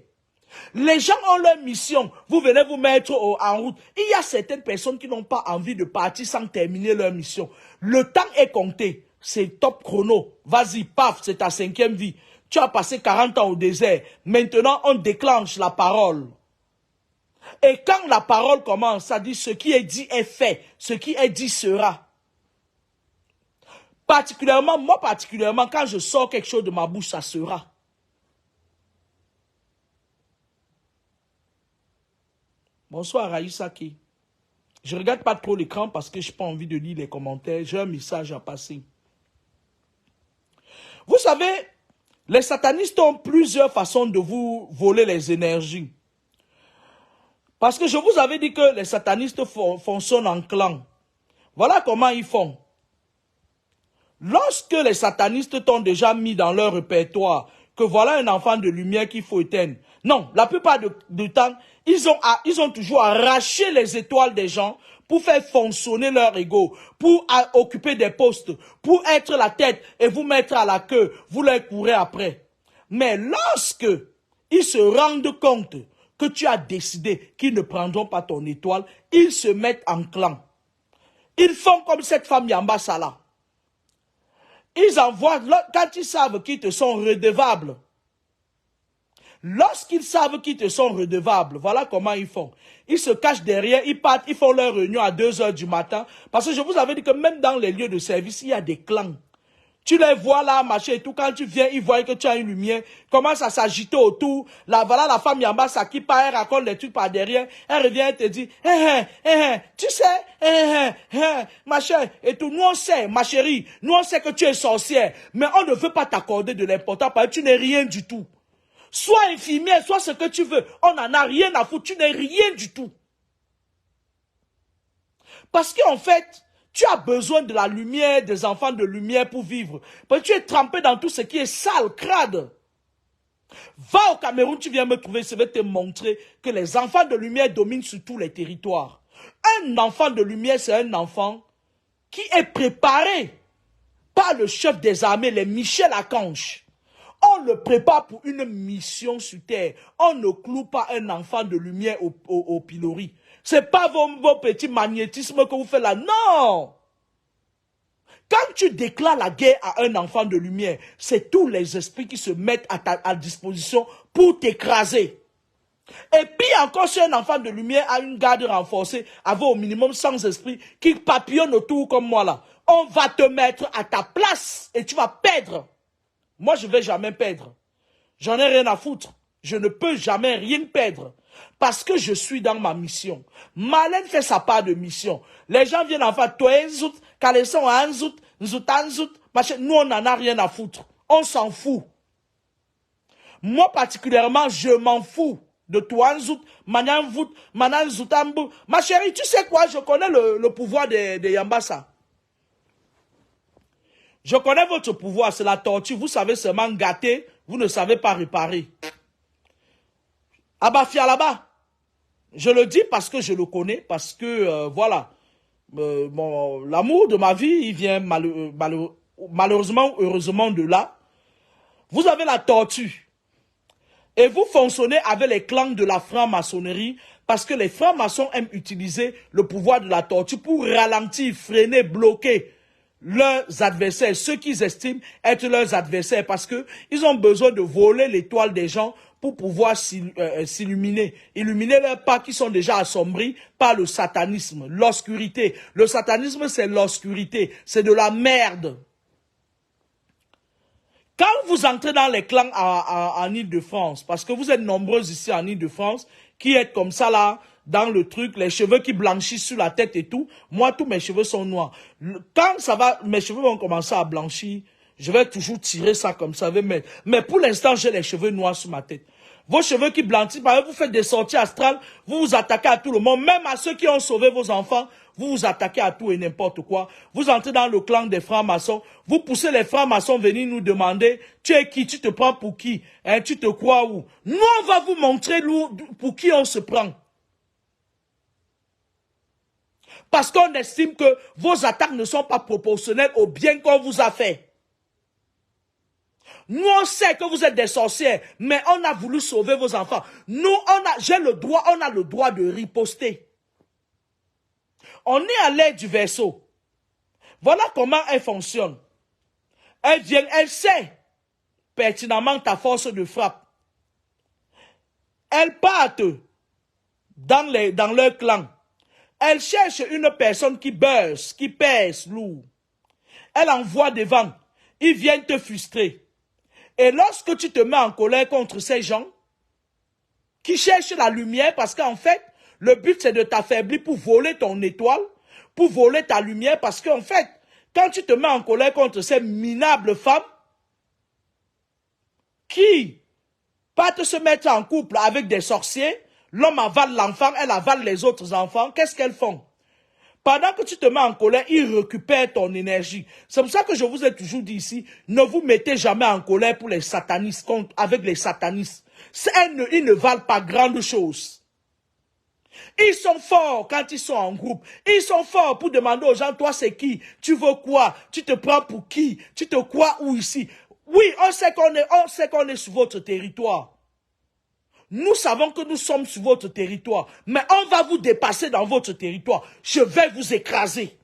Les gens ont leur mission. Vous venez vous mettre en route. Il y a certaines personnes qui n'ont pas envie de partir sans terminer leur mission. Le temps est compté. C'est top chrono. Vas-y, paf, c'est ta 5e vie. Tu as passé 40 ans au désert. Maintenant, on déclenche la parole. Et quand la parole commence, ça dit ce qui est dit est fait. Ce qui est dit sera. Particulièrement, moi particulièrement, quand je sors quelque chose de ma bouche, ça sera. Bonsoir Raïsaki. Je ne regarde pas trop l'écran parce que je n'ai pas envie de lire les commentaires. J'ai un message à passer. Vous savez, les satanistes ont plusieurs façons de vous voler les énergies. Parce que je vous avais dit que les satanistes fonctionnent en clan. Voilà comment ils font. Lorsque les satanistes t'ont déjà mis dans leur répertoire que voilà un enfant de lumière qu'il faut éteindre. Non, la plupart du temps, ils ont toujours arraché les étoiles des gens pour faire fonctionner leur ego, pour occuper des postes, pour être la tête et vous mettre à la queue, vous leur courez après. Mais lorsque ils se rendent compte que tu as décidé qu'ils ne prendront pas ton étoile, ils se mettent en clan. Ils font comme cette femme Yambassa là. Ils envoient, quand ils savent qu'ils te sont redevables. Lorsqu'ils savent qu'ils te sont redevables, voilà comment ils font. Ils se cachent derrière, ils partent, ils font leur réunion à 2 h du matin. Parce que je vous avais dit que même dans les lieux de service, il y a des clans. Tu les vois là, machin et tout, quand tu viens, ils voient que tu as une lumière, commence à s'agiter autour. Là, voilà la femme Yambassa qui part, elle raconte les trucs par derrière, elle revient, elle te dit, tu sais, machin et tout. Nous on sait, ma chérie, nous on sait que tu es sorcière, mais on ne veut pas t'accorder de l'important parce que tu n'es rien du tout. Sois infirmière, sois ce que tu veux, on n'en a rien à foutre, tu n'es rien du tout. Parce qu'en fait, tu as besoin de la lumière, des enfants de lumière pour vivre. Parce que tu es trempé dans tout ce qui est sale, crade. Va au Cameroun, tu viens me trouver, je vais te montrer que les enfants de lumière dominent sur tous les territoires. Un enfant de lumière, c'est un enfant qui est préparé par le chef des armées, les Michel Archange. On le prépare pour une mission sur terre. On ne cloue pas un enfant de lumière au pilori. Ce n'est pas vos petits magnétismes que vous faites là. Non! Quand tu déclares la guerre à un enfant de lumière, c'est tous les esprits qui se mettent à ta disposition pour t'écraser. Et puis encore, si un enfant de lumière a une garde renforcée, avec au minimum 100 esprits qui papillonnent autour comme moi là, on va te mettre à ta place et tu vas perdre. Moi, je ne vais jamais perdre. J'en ai rien à foutre. Je ne peux jamais rien perdre. Parce que je suis dans ma mission. Marlène fait sa part de mission. Les gens viennent en faire toi, zout, Kalesson, Anzout, Nzoutanzout, machin. Nous, on n'en a rien à foutre. On s'en fout. Moi, particulièrement, je m'en fous de toi, Nzout, Mananvout, Mananzoutambu. Ma chérie, tu sais quoi? Je connais le pouvoir de Yambassa. Je connais votre pouvoir, c'est la tortue. Vous savez seulement gâter, vous ne savez pas réparer. Abafia là-bas. Je le dis parce que je le connais, parce que, voilà, l'amour de ma vie, il vient malheureusement ou heureusement de là. Vous avez la tortue. Et vous fonctionnez avec les clans de la franc-maçonnerie, parce que les francs-maçons aiment utiliser le pouvoir de la tortue pour ralentir, freiner, bloquer leurs adversaires, ceux qu'ils estiment être leurs adversaires, parce que ils ont besoin de voler l'étoile des gens pour pouvoir s'illuminer, illuminer leurs pas qui sont déjà assombris par le satanisme, l'obscurité. Le satanisme, c'est l'obscurité, c'est de la merde. Quand vous entrez dans les clans en Île-de-France, parce que vous êtes nombreux ici en Île-de-France, qui êtes comme ça là, dans le truc, les cheveux qui blanchissent sur la tête et tout, moi tous mes cheveux sont noirs. Quand ça va, mes cheveux vont commencer à blanchir, je vais toujours tirer ça comme ça, mais pour l'instant j'ai les cheveux noirs sur ma tête. Vos cheveux qui blanchissent, par exemple, vous faites des sorties astrales, vous vous attaquez à tout le monde, même à ceux qui ont sauvé vos enfants, vous vous attaquez à tout et n'importe quoi. Vous entrez dans le clan des francs-maçons, vous poussez les francs-maçons venir nous demander, tu es qui, tu te prends pour qui, hein, tu te crois où? Nous, on va vous montrer pour qui on se prend. Parce qu'on estime que vos attaques ne sont pas proportionnelles au bien qu'on vous a fait. Nous, on sait que vous êtes des sorcières, mais on a voulu sauver vos enfants. Nous, on a le droit de riposter. On est à l'aide du verseau. Voilà comment elle fonctionne. Elle vient, elle sait pertinemment ta force de frappe. Elle part dans leur clan. Elle cherche une personne qui buzz, qui pèse lourd. Elle envoie devant. Ils viennent te frustrer. Et lorsque tu te mets en colère contre ces gens qui cherchent la lumière, parce qu'en fait, le but c'est de t'affaiblir pour voler ton étoile, pour voler ta lumière, parce qu'en fait, quand tu te mets en colère contre ces minables femmes qui partent se mettre en couple avec des sorciers, l'homme avale l'enfant, elle avale les autres enfants, qu'est-ce qu'elles font? Pendant que tu te mets en colère, ils récupèrent ton énergie. C'est pour ça que je vous ai toujours dit ici, ne vous mettez jamais en colère pour les satanistes, avec les satanistes. Ils ne valent pas grande chose. Ils sont forts quand ils sont en groupe. Ils sont forts pour demander aux gens, toi c'est qui? Tu veux quoi? Tu te prends pour qui? Tu te crois où ici? Oui, on sait qu'on est sur votre territoire. Nous savons que nous sommes sur votre territoire, mais on va vous dépasser dans votre territoire. Je vais vous écraser.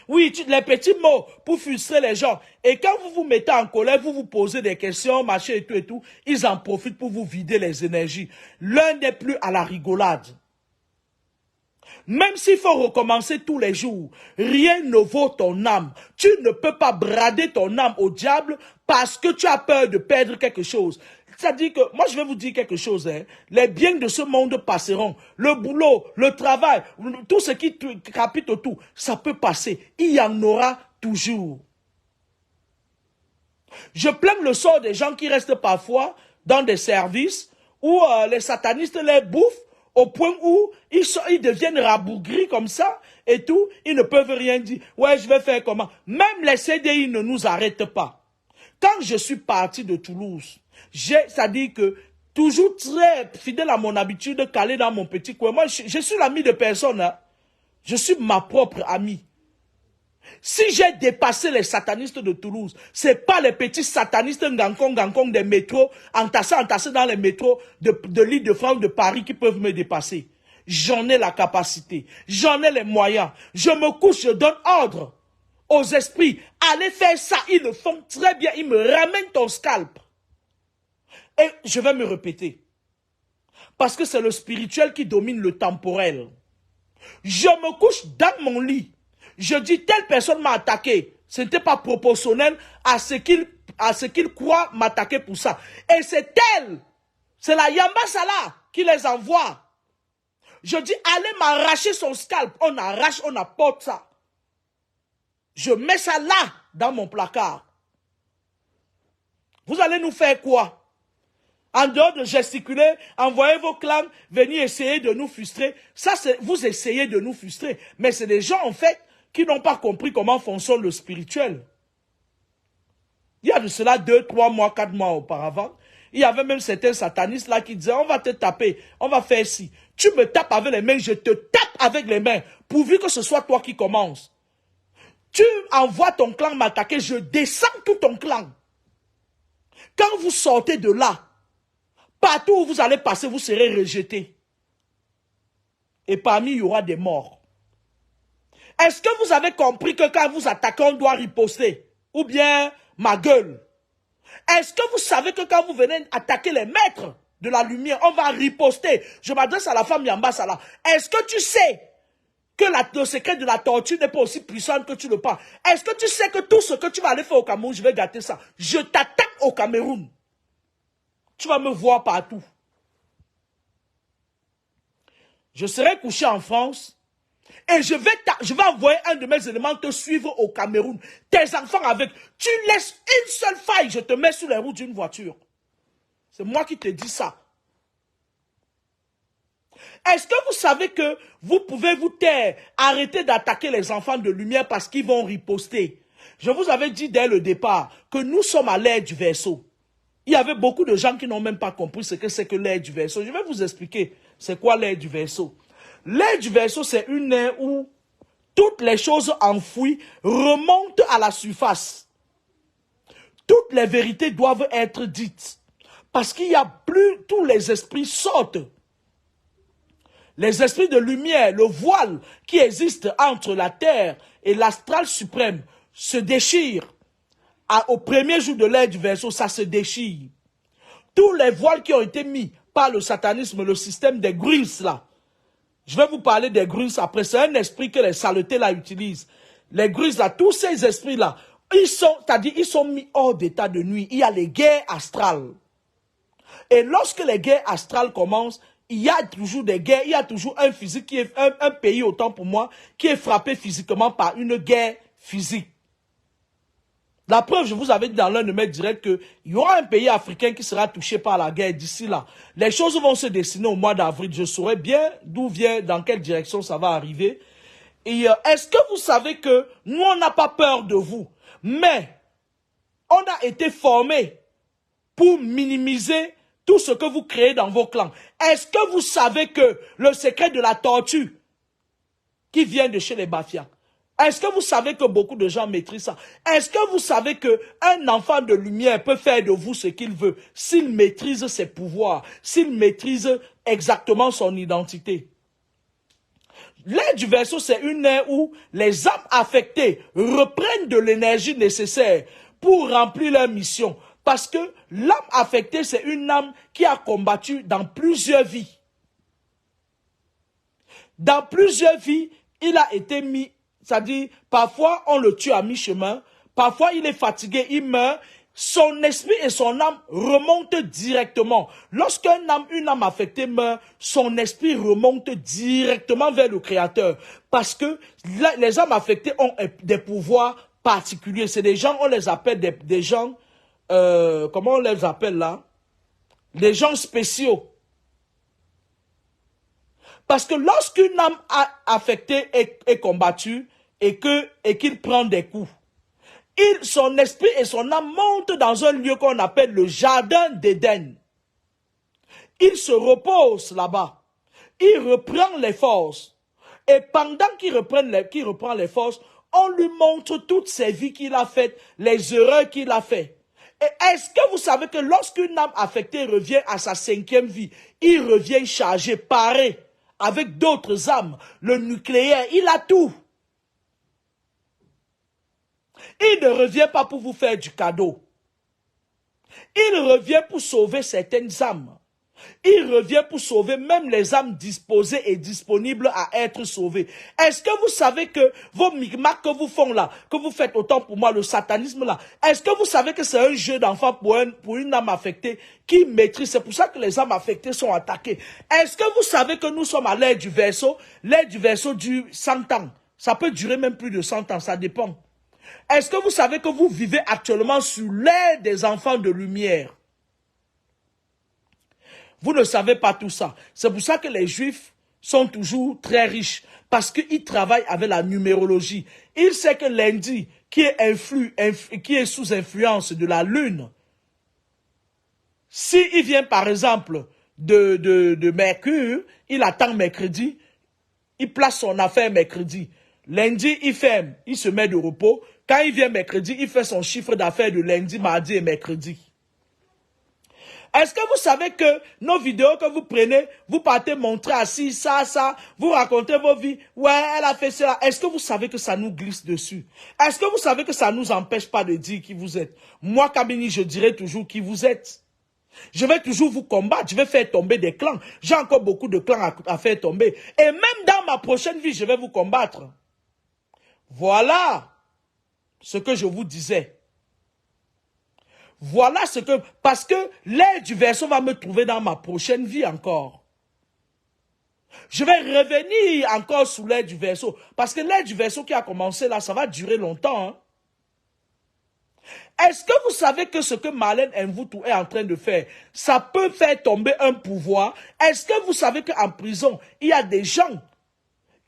Oui, les petits mots pour frustrer les gens. Et quand vous vous mettez en colère, vous vous posez des questions, machin et tout, ils en profitent pour vous vider les énergies. L'un n'est plus à la rigolade. Même s'il faut recommencer tous les jours, rien ne vaut ton âme. Tu ne peux pas brader ton âme au diable parce que tu as peur de perdre quelque chose. C'est-à-dire que, moi je vais vous dire quelque chose, hein. Les biens de ce monde passeront. Le boulot, le travail, tout ce qui capite autour, ça peut passer. Il y en aura toujours. Je plains le sort des gens qui restent parfois dans des services où les satanistes les bouffent au point où ils deviennent rabougris comme ça et tout. Ils ne peuvent rien dire. Ouais, je vais faire comment? Même les CDI ne nous arrêtent pas. Quand je suis parti de Toulouse, c'est-à-dire que toujours très fidèle à mon habitude de caler dans mon petit coin. Moi, je suis l'ami de personne. Hein. Je suis ma propre amie. Si j'ai dépassé les satanistes de Toulouse, c'est pas les petits satanistes gankong des métros, entassés dans les métros de l'Île-de-France, de Paris qui peuvent me dépasser. J'en ai la capacité, j'en ai les moyens. Je me couche, je donne ordre aux esprits. Allez faire ça, ils le font très bien, ils me ramènent ton scalp. Et je vais me répéter. Parce que c'est le spirituel qui domine le temporel. Je me couche dans mon lit. Je dis, telle personne m'a attaqué. Ce n'était pas proportionnel à ce qu'il croit m'attaquer pour ça. Et c'est elle, c'est la Yamba Sala qui les envoie. Je dis, allez m'arracher son scalp. On arrache, on apporte ça. Je mets ça là, dans mon placard. Vous allez nous faire quoi? En dehors de gesticuler, envoyer vos clans, venir essayer de nous frustrer. Ça, c'est vous essayez de nous frustrer. Mais c'est des gens, en fait, qui n'ont pas compris comment fonctionne le spirituel. Il y a de cela 2, 3 mois, 4 mois auparavant. Il y avait même certains satanistes là qui disaient, on va te taper, on va faire ci. Tu me tapes avec les mains, je te tape avec les mains, pourvu que ce soit toi qui commences. Tu envoies ton clan m'attaquer, je descends tout ton clan. Quand vous sortez de là, partout où vous allez passer, vous serez rejeté. Et parmi, il y aura des morts. Est-ce que vous avez compris que quand vous attaquez, on doit riposter? Ou bien, ma gueule? Est-ce que vous savez que quand vous venez attaquer les maîtres de la lumière, on va riposter? Je m'adresse à la femme Yamba Sala. Est-ce que tu sais que le secret de la tortue n'est pas aussi puissant que tu le penses? Est-ce que tu sais que tout ce que tu vas aller faire au Cameroun, je vais gâter ça? Je t'attaque au Cameroun. Tu vas me voir partout. Je serai couché en France et je vais envoyer un de mes éléments te suivre au Cameroun. Tes enfants avec. Tu laisses une seule faille, je te mets sur les routes d'une voiture. C'est moi qui te dis ça. Est-ce que vous savez que vous pouvez vous taire, arrêter d'attaquer les enfants de lumière parce qu'ils vont riposter? Je vous avais dit dès le départ que nous sommes à l'ère du verseau. Il y avait beaucoup de gens qui n'ont même pas compris ce que c'est que l'ère du verseau. Je vais vous expliquer c'est quoi l'ère du verseau. L'ère du verseau, c'est une ère où toutes les choses enfouies remontent à la surface. Toutes les vérités doivent être dites. Parce qu'il n'y a plus, tous les esprits sortent. Les esprits de lumière, le voile qui existe entre la terre et l'astral suprême se déchire. Au premier jour de l'ère du Verseau, ça se déchire. Tous les voiles qui ont été mis par le satanisme, le système des Grins là. Je vais vous parler des Grins après. C'est un esprit que les saletés là utilisent. Les Grins là, tous ces esprits là, c'est-à-dire ils sont mis hors d'état de nuit. Il y a les guerres astrales. Et lorsque les guerres astrales commencent, il y a toujours des guerres, il y a toujours un physique qui est un pays, autant pour moi, qui est frappé physiquement par une guerre physique. La preuve, je vous avais dit dans l'un de mes directs qu'il y aura un pays africain qui sera touché par la guerre d'ici là. Les choses vont se dessiner au mois d'avril. Je saurai bien d'où vient, dans quelle direction ça va arriver. Et est-ce que vous savez que nous, on n'a pas peur de vous, mais on a été formés pour minimiser tout ce que vous créez dans vos clans. Est-ce que vous savez que le secret de la tortue qui vient de chez les Bafias, est-ce que vous savez que beaucoup de gens maîtrisent ça? Est-ce que vous savez qu'un enfant de lumière peut faire de vous ce qu'il veut s'il maîtrise ses pouvoirs, s'il maîtrise exactement son identité? L'ère du Verseau, c'est une ère où les âmes affectées reprennent de l'énergie nécessaire pour remplir leur mission. Parce que l'âme affectée, c'est une âme qui a combattu dans plusieurs vies. Dans plusieurs vies, il a été mis, c'est-à-dire, parfois on le tue à mi-chemin, parfois il est fatigué, il meurt, son esprit et son âme remontent directement. Lorsqu'une âme affectée meurt, son esprit remonte directement vers le Créateur. Parce que les âmes affectées ont des pouvoirs particuliers. C'est des gens, on les appelle des gens, comment on les appelle là? Des gens spéciaux. Parce que lorsqu'une âme affectée est combattue et qu'il prend des coups, son esprit et son âme montent dans un lieu qu'on appelle le jardin d'Éden. Il se repose là-bas. Il reprend les forces. Et pendant qu'il reprend les forces, on lui montre toutes ses vies qu'il a faites, les erreurs qu'il a faites. Et est-ce que vous savez que lorsqu'une âme affectée revient à sa 5e vie, il revient chargé, paré, avec d'autres âmes, le nucléaire, il a tout. Il ne revient pas pour vous faire du cadeau. Il revient pour sauver certaines âmes. Il revient pour sauver même les âmes disposées et disponibles à être sauvées. Est-ce que vous savez que vos micmacs que vous faites là, que vous faites autant pour moi, le satanisme là, est-ce que vous savez que c'est un jeu d'enfant pour une âme affectée qui maîtrise? C'est pour ça que les âmes affectées sont attaquées. Est-ce que vous savez que nous sommes à l'ère du Verseau? L'ère du Verseau dure 100 ans. Ça peut durer même plus de 100 ans, ça dépend. Est-ce que vous savez que vous vivez actuellement sur l'ère des enfants de lumière? Vous ne savez pas tout ça. C'est pour ça que les Juifs sont toujours très riches. Parce qu'ils travaillent avec la numérologie. Ils savent que lundi, qui est sous influence de la lune, s'il vient par exemple de Mercure, il attend mercredi, il place son affaire mercredi. Lundi, il ferme, il se met de repos. Quand il vient mercredi, il fait son chiffre d'affaires de lundi, mardi et mercredi. Est-ce que vous savez que nos vidéos que vous prenez, vous partez montrer assis, ça, vous racontez vos vies, ouais, elle a fait cela. Est-ce que vous savez que ça nous glisse dessus? Est-ce que vous savez que ça ne nous empêche pas de dire qui vous êtes? Moi, Kamini, je dirai toujours qui vous êtes. Je vais toujours vous combattre, je vais faire tomber des clans. J'ai encore beaucoup de clans à faire tomber. Et même dans ma prochaine vie, je vais vous combattre. Voilà ce que je vous disais. Voilà ce que... Parce que l'ère du Verseau va me trouver dans ma prochaine vie encore. Je vais revenir encore sous l'ère du Verseau. Parce que l'ère du Verseau qui a commencé là, ça va durer longtemps. Hein? Est-ce que vous savez que ce que Marlène Mvutu est en train de faire, ça peut faire tomber un pouvoir? Est-ce que vous savez qu'en prison, il y a des gens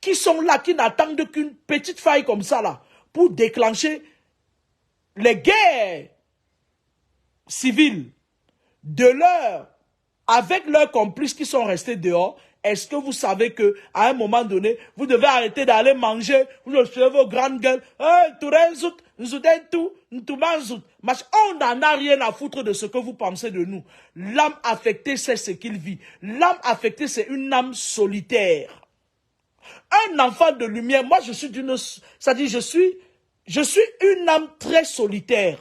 qui sont là, qui n'attendent qu'une petite faille comme ça là, pour déclencher les guerres civiles avec leurs complices qui sont restés dehors? Est-ce que vous savez que à un moment donné, vous devez arrêter d'aller manger, vous recevez vos grandes gueules, On n'en a rien à foutre de ce que vous pensez de nous. L'âme affectée, c'est ce qu'il vit. L'âme affectée, c'est une âme solitaire. Un enfant de lumière, moi je suis je suis une âme très solitaire.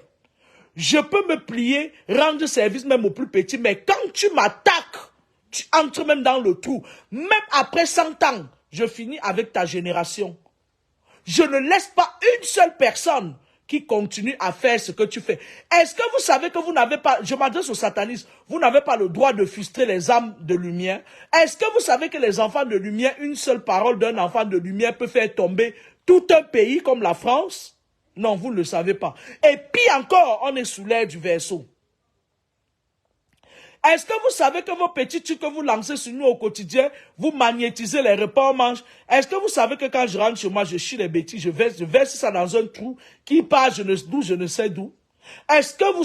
Je peux me plier, rendre service même au plus petit, mais quand tu m'attaques, tu entres même dans le trou. Même après 100 ans, je finis avec ta génération. Je ne laisse pas une seule personne qui continue à faire ce que tu fais. Est-ce que vous savez que vous n'avez pas, je m'adresse aux satanistes, vous n'avez pas le droit de frustrer les âmes de lumière? Est-ce que vous savez que les enfants de lumière, une seule parole d'un enfant de lumière peut faire tomber tout un pays comme la France? Non, vous ne le savez pas. Et puis encore, on est sous l'air du verseau. Est-ce que vous savez que vos petits trucs que vous lancez sur nous au quotidien, vous magnétisez les repas, on mange? Est-ce que vous savez que quand je rentre chez moi, je chie les bêtises, je verse ça dans un trou qui part d'où je ne sais d'où? Est-ce que vous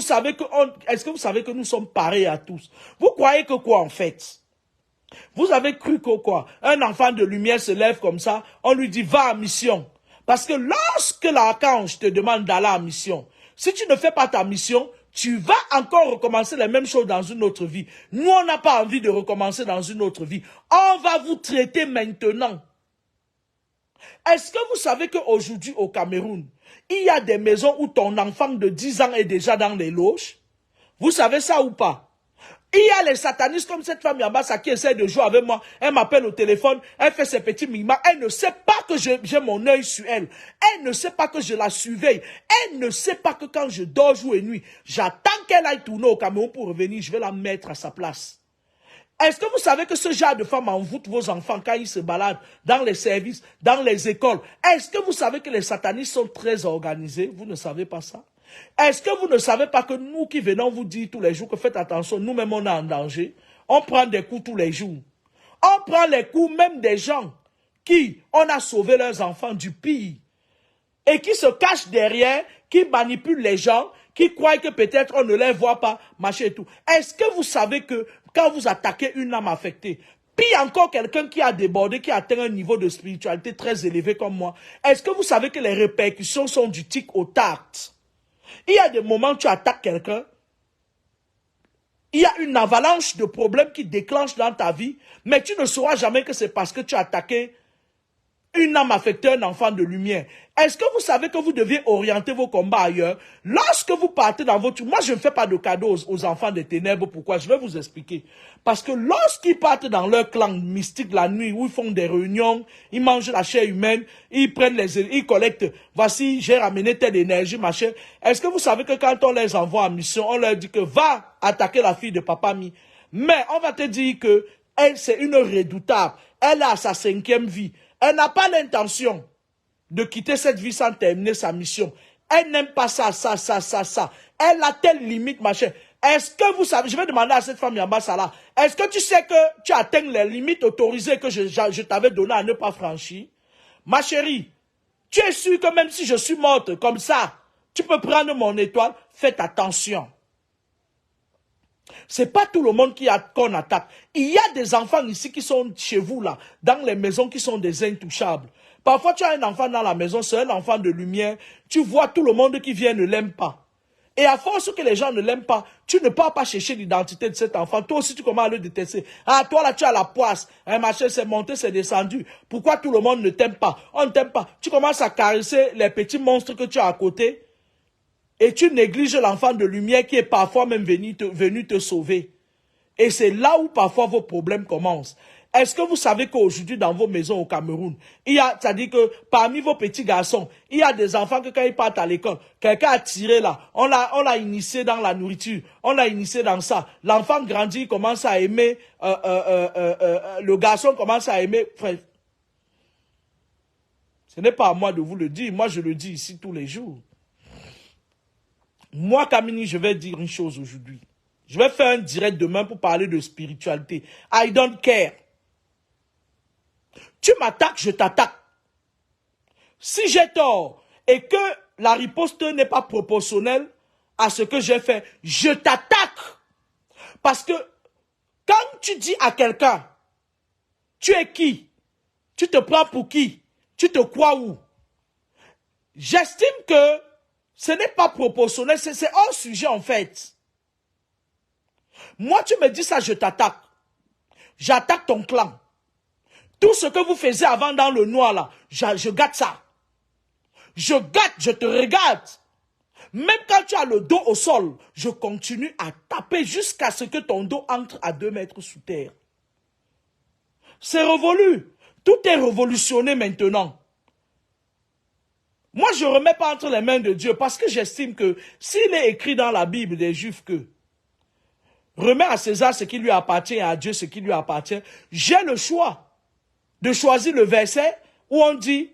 savez que nous sommes pareils à tous? Vous croyez que quoi en fait? Vous avez cru que quoi? Un enfant de lumière se lève comme ça, on lui dit va en mission. Parce que lorsque l'archange te demande d'aller en mission, si tu ne fais pas ta mission, tu vas encore recommencer les mêmes choses dans une autre vie. Nous, on n'a pas envie de recommencer dans une autre vie. On va vous traiter maintenant. Est-ce que vous savez qu'aujourd'hui au Cameroun, il y a des maisons où ton enfant de 10 ans est déjà dans les loges? Vous savez ça ou pas? Il y a les satanistes comme cette femme Yambassa qui essaie de jouer avec moi. Elle m'appelle au téléphone, elle fait ses petits mimas. Elle ne sait pas que j'ai mon œil sur elle. Elle ne sait pas que je la surveille. Elle ne sait pas que quand je dors jour et nuit, j'attends qu'elle aille tourner au Cameroun pour revenir. Je vais la mettre à sa place. Est-ce que vous savez que ce genre de femme envoûte vos enfants quand ils se baladent dans les services, dans les écoles? Est-ce que vous savez que les satanistes sont très organisés? Vous ne savez pas ça? Est-ce que vous ne savez pas que nous qui venons vous dire tous les jours que faites attention, nous-mêmes on est en danger? On prend des coups tous les jours. On prend les coups même des gens qui, on a sauvé leurs enfants du pire. Et qui se cachent derrière, qui manipulent les gens, qui croient que peut-être on ne les voit pas, machin et tout. Est-ce que vous savez que quand vous attaquez une âme affectée, puis encore quelqu'un qui a débordé, qui a atteint un niveau de spiritualité très élevé comme moi, est-ce que vous savez que les répercussions sont du tic au tact? Il y a des moments où tu attaques quelqu'un, il y a une avalanche de problèmes qui déclenchent dans ta vie, mais tu ne sauras jamais que c'est parce que tu as attaqué une âme affectée, un enfant de lumière. Est-ce que vous savez que vous deviez orienter vos combats ailleurs? Lorsque vous partez dans votre... Moi, je ne fais pas de cadeaux aux enfants des ténèbres. Pourquoi? Je vais vous expliquer. Parce que lorsqu'ils partent dans leur clan mystique la nuit, où ils font des réunions, ils mangent la chair humaine, ils collectent, voici, j'ai ramené telle énergie, machin. Est-ce que vous savez que quand on les envoie en mission, on leur dit que va attaquer la fille de Papa Mi. Mais on va te dire que elle, c'est une redoutable. Elle a sa 5e vie. Elle n'a pas l'intention de quitter cette vie sans terminer sa mission. Elle n'aime pas ça. Elle a telle limite, machin. Est-ce que vous savez, je vais demander à cette femme Yambassa là, est-ce que tu sais que tu atteins les limites autorisées que je t'avais données à ne pas franchir? Ma chérie, tu es sûre que même si je suis morte comme ça, tu peux prendre mon étoile? Faites attention. C'est pas tout le monde qu'on attaque. Il y a des enfants ici qui sont chez vous là, dans les maisons qui sont des intouchables. Parfois tu as un enfant dans la maison, c'est un enfant de lumière, tu vois tout le monde qui vient ne l'aime pas. Et à force que les gens ne l'aiment pas, tu ne pars pas chercher l'identité de cet enfant. Toi aussi tu commences à le détester. Ah toi là tu as la poisse, un machin c'est monté, c'est descendu. Pourquoi tout le monde ne t'aime pas? On ne t'aime pas. Tu commences à caresser les petits monstres que tu as à côté. Et tu négliges l'enfant de lumière qui est parfois même venu te sauver. Et c'est là où parfois vos problèmes commencent. Est-ce que vous savez qu'aujourd'hui dans vos maisons au Cameroun, c'est-à-dire que parmi vos petits garçons, il y a des enfants que quand ils partent à l'école, quelqu'un a tiré là, on l'a initié dans la nourriture, on l'a initié dans ça. L'enfant grandit, il commence à aimer, le garçon commence à aimer. Enfin, ce n'est pas à moi de vous le dire, moi je le dis ici tous les jours. Moi, Kamini, je vais dire une chose aujourd'hui. Je vais faire un direct demain pour parler de spiritualité. I don't care. Tu m'attaques, je t'attaque. Si j'ai tort et que la riposte n'est pas proportionnelle à ce que j'ai fait, je t'attaque. Parce que quand tu dis à quelqu'un, tu es qui? Tu te prends pour qui? Tu te crois où? J'estime que Ce n'est pas proportionnel, c'est hors sujet en fait. Moi, tu me dis ça, je t'attaque. J'attaque ton clan. Tout ce que vous faisiez avant dans le noir là, je gâte ça. Je gâte, je te regarde. Même quand tu as le dos au sol, je continue à taper jusqu'à ce que ton dos entre à 2 mètres sous terre. C'est révolu. Tout est révolutionné maintenant. Moi, je ne remets pas entre les mains de Dieu parce que j'estime que s'il est écrit dans la Bible des Juifs que remet à César ce qui lui appartient et à Dieu ce qui lui appartient, j'ai le choix de choisir le verset où on dit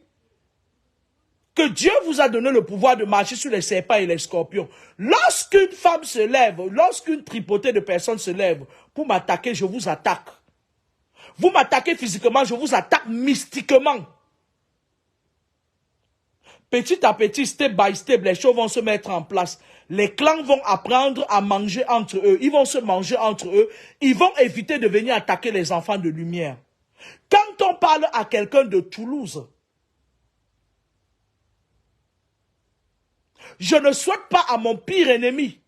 que Dieu vous a donné le pouvoir de marcher sur les serpents et les scorpions. Lorsqu'une femme se lève, lorsqu'une tripotée de personnes se lève pour m'attaquer, je vous attaque. Vous m'attaquez physiquement, je vous attaque mystiquement. Petit à petit, step by step, les choses vont se mettre en place. Les clans vont apprendre à manger entre eux. Ils vont se manger entre eux. Ils vont éviter de venir attaquer les enfants de lumière. Quand on parle à quelqu'un de Toulouse, je ne souhaite pas à mon pire ennemi.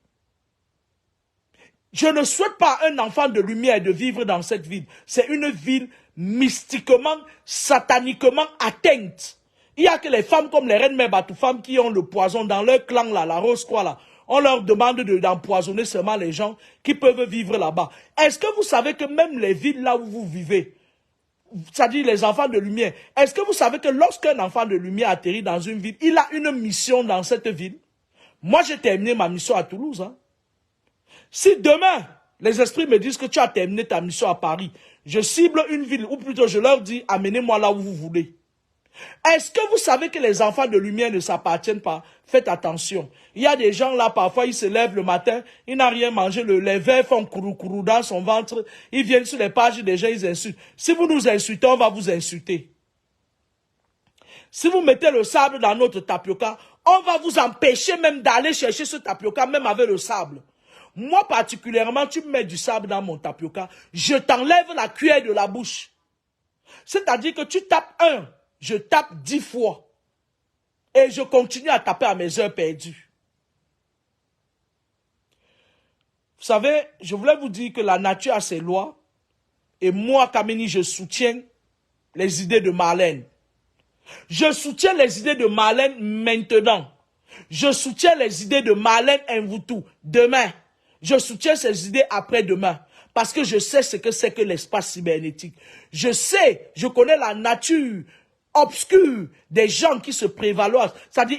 Je ne souhaite pas à un enfant de lumière de vivre dans cette ville. C'est une ville mystiquement, sataniquement atteinte. Il n'y a que les femmes comme les reines Mèbatou, femmes qui ont le poison dans leur clan là, la rose quoi là. On leur demande d'empoisonner seulement les gens qui peuvent vivre là-bas. Est-ce que vous savez que même les villes là où vous vivez, c'est-à-dire les enfants de lumière, est-ce que vous savez que lorsqu'un enfant de lumière atterrit dans une ville, il a une mission dans cette ville? Moi, j'ai terminé ma mission à Toulouse. Hein. Si demain, les esprits me disent que tu as terminé ta mission à Paris, je cible une ville, ou plutôt je leur dis, amenez-moi là où vous voulez. Est-ce que vous savez que les enfants de lumière ne s'appartiennent pas? Faites attention. Il y a des gens là, parfois, ils se lèvent le matin, ils n'ont rien mangé, les vers font courou dans son ventre, ils viennent sur les pages des gens, ils insultent. Si vous nous insultez, on va vous insulter. Si vous mettez le sable dans notre tapioca, on va vous empêcher même d'aller chercher ce tapioca, même avec le sable. Moi particulièrement, tu me mets du sable dans mon tapioca, je t'enlève la cuillère de la bouche. C'est-à-dire que tu tapes un, je tape 10 fois. Et je continue à taper à mes heures perdues. Vous savez, je voulais vous dire que la nature a ses lois. Et moi, Kamini, je soutiens les idées de Marlène. Je soutiens les idées de Marlène maintenant. Je soutiens les idées de Marlène Mvutu demain. Je soutiens ces idées après-demain. Parce que je sais ce que c'est que l'espace cybernétique. Je sais, je connais la nature obscure des gens qui se prévaloient. C'est-à-dire,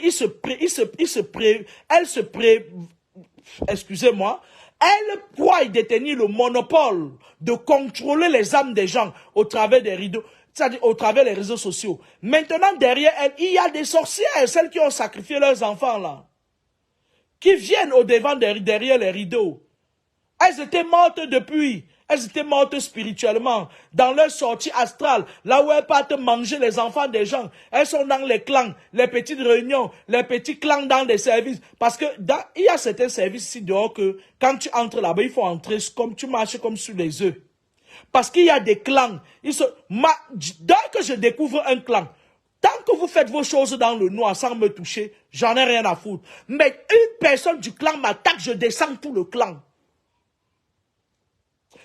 excusez-moi, elle pourrait détenir le monopole de contrôler les âmes des gens au travers des rideaux, c'est-à-dire au travers des réseaux sociaux. Maintenant, derrière elle, il y a des sorcières, celles qui ont sacrifié leurs enfants là, qui viennent au-devant derrière les rideaux. Elles étaient mortes depuis. Elles étaient mortes spirituellement, dans leur sortie astrale, là où elles partent manger les enfants des gens. Elles sont dans les clans, les petites réunions, les petits clans dans des services. Parce que il y a certains services ici dehors que quand tu entres là-bas, il faut entrer comme tu marches comme sur les œufs. Parce qu'il y a des clans. Dès que je découvre un clan, tant que vous faites vos choses dans le noir sans me toucher, j'en ai rien à foutre. Mais une personne du clan m'attaque, je descends tout le clan.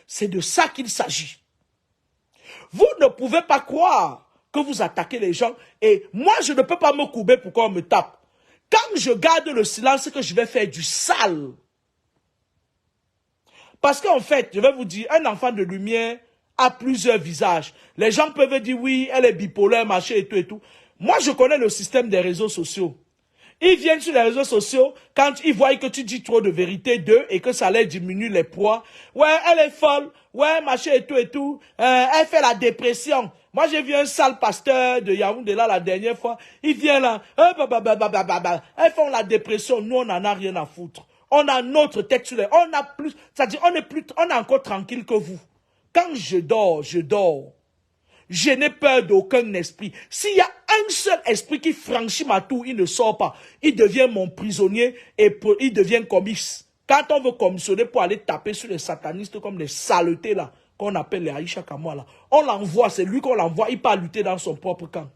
C'est de ça qu'il s'agit. Vous ne pouvez pas croire que vous attaquez les gens et moi je ne peux pas me courber pour qu'on me tape. Quand je garde le silence, c'est que je vais faire du sale. Parce qu'en fait, je vais vous dire, un enfant de lumière a plusieurs visages. Les gens peuvent dire oui, elle est bipolaire, machin et tout et tout. Moi je connais le système des réseaux sociaux. Ils viennent sur les réseaux sociaux, quand ils voient que tu dis trop de vérité d'eux et que ça leur diminue les poids. Ouais, elle est folle. Ouais, machin et tout et tout. Elle fait la dépression. Moi, j'ai vu un sale pasteur de Yaoundé là la dernière fois. Il vient là. Elles font la dépression. Nous, on n'en a rien à foutre. On a notre tête sur les... On a plus... C'est-à-dire, on est encore tranquille que vous. Quand je dors, je dors. Je n'ai peur d'aucun esprit. S'il y a un seul esprit qui franchit ma tour, il ne sort pas. Il devient mon prisonnier et il devient commis. Quand on veut commissionner pour aller taper sur les satanistes comme les saletés là, qu'on appelle les Aïcha Kamoa là, on l'envoie, c'est lui qu'on l'envoie, il part lutter dans son propre camp.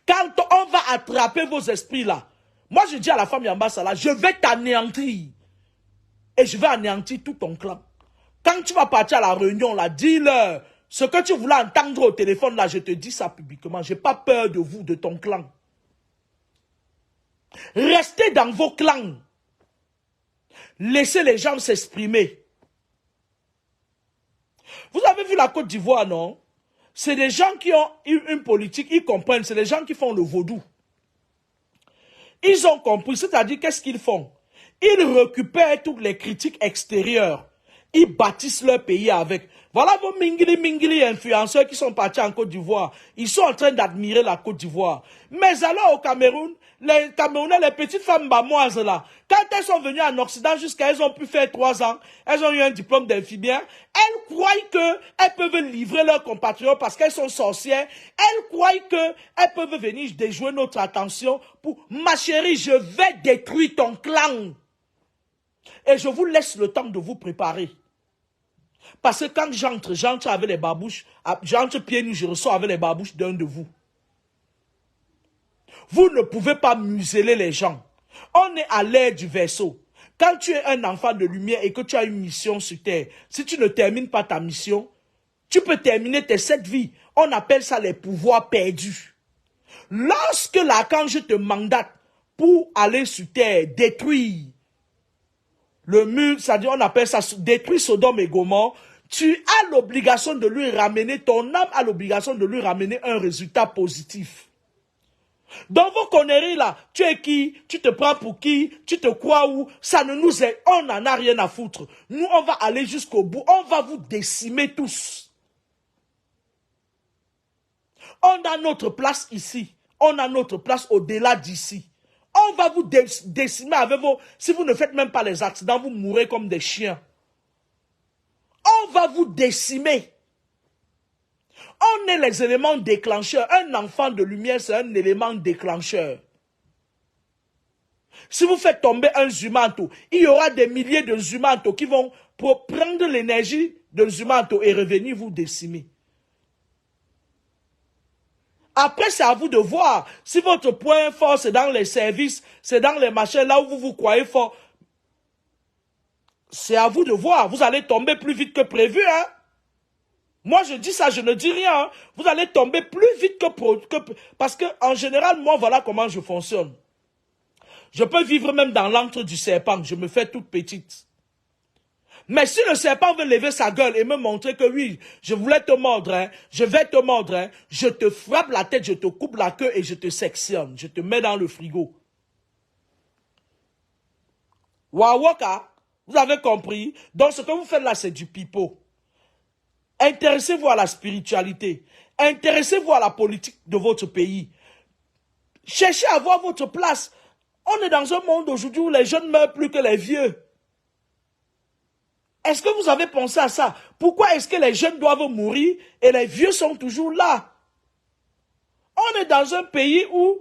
Quand on va attraper vos esprits là, Moi, je dis à la femme Yambasala, je vais t'anéantir. Et je vais anéantir tout ton clan. Quand tu vas partir à la réunion, là, dis-leur, ce que tu voulais entendre au téléphone, là, je te dis ça publiquement. Je n'ai pas peur de vous, de ton clan. Restez dans vos clans. Laissez les gens s'exprimer. Vous avez vu la Côte d'Ivoire, non? C'est des gens qui ont eu une politique, ils comprennent, c'est des gens qui font le vaudou. Ils ont compris, c'est-à-dire qu'est-ce qu'ils font? Ils récupèrent toutes les critiques extérieures. Ils bâtissent leur pays avec. Voilà vos mingili influenceurs qui sont partis en Côte d'Ivoire. Ils sont en train d'admirer la Côte d'Ivoire. Mais alors au Cameroun, les Camerounais, les petites femmes bamoises là, quand elles sont venues en Occident jusqu'à elles ont pu faire 3 ans, elles ont eu un diplôme d'infirmière, elles croient qu'elles peuvent livrer leurs compatriotes parce qu'elles sont sorcières. Elles croient qu'elles peuvent venir déjouer notre attention pour « Ma chérie, je vais détruire ton clan. » Et je vous laisse le temps de vous préparer. Parce que quand j'entre avec les babouches, j'entre pieds nus, je ressors avec les babouches d'un de vous. Vous ne pouvez pas museler les gens. On est à l'ère du vaisseau. Quand tu es un enfant de lumière et que tu as une mission sur terre, si tu ne termines pas ta mission, tu peux terminer tes 7 vies. On appelle ça les pouvoirs perdus. Lorsque l'archange te mandate pour aller sur terre, détruire le mur, c'est-à-dire on appelle ça détruire Sodome et Gomorrhe, tu as l'obligation de lui ramener, ton âme a l'obligation de lui ramener un résultat positif. Dans vos conneries là, tu es qui? Tu te prends pour qui? Tu te crois où? Ça ne nous est, on n'en a rien à foutre. Nous, on va aller jusqu'au bout. On va vous décimer tous. On a notre place ici. On a notre place au-delà d'ici. On va vous décimer avec vos... Si vous ne faites même pas les accidents, vous mourrez comme des chiens. On va vous décimer. On est les éléments déclencheurs. Un enfant de lumière, c'est un élément déclencheur. Si vous faites tomber un Zumanto, il y aura des milliers de Zumanto qui vont prendre l'énergie de Zumanto et revenir vous décimer. Après, c'est à vous de voir. Si votre point fort, c'est dans les services, c'est dans les machins, là où vous vous croyez fort, c'est à vous de voir. Vous allez tomber plus vite que prévu, hein. Moi, je dis ça, je ne dis rien. Hein. Vous allez tomber plus vite que... Parce que, en général, moi, voilà comment je fonctionne. Je peux vivre même dans l'antre du serpent. Je me fais toute petite. Mais si le serpent veut lever sa gueule et me montrer que oui, je voulais te mordre, hein, je vais te mordre, hein, je te frappe la tête, je te coupe la queue et je te sectionne. Je te mets dans le frigo. Wawaka, vous avez compris? Donc, ce que vous faites là, c'est du pipeau. Intéressez-vous à la spiritualité. Intéressez-vous à la politique de votre pays. Cherchez à avoir votre place. On est dans un monde aujourd'hui où les jeunes meurent plus que les vieux. Est-ce que vous avez pensé à ça? Pourquoi est-ce que les jeunes doivent mourir et les vieux sont toujours là? On est dans un pays où...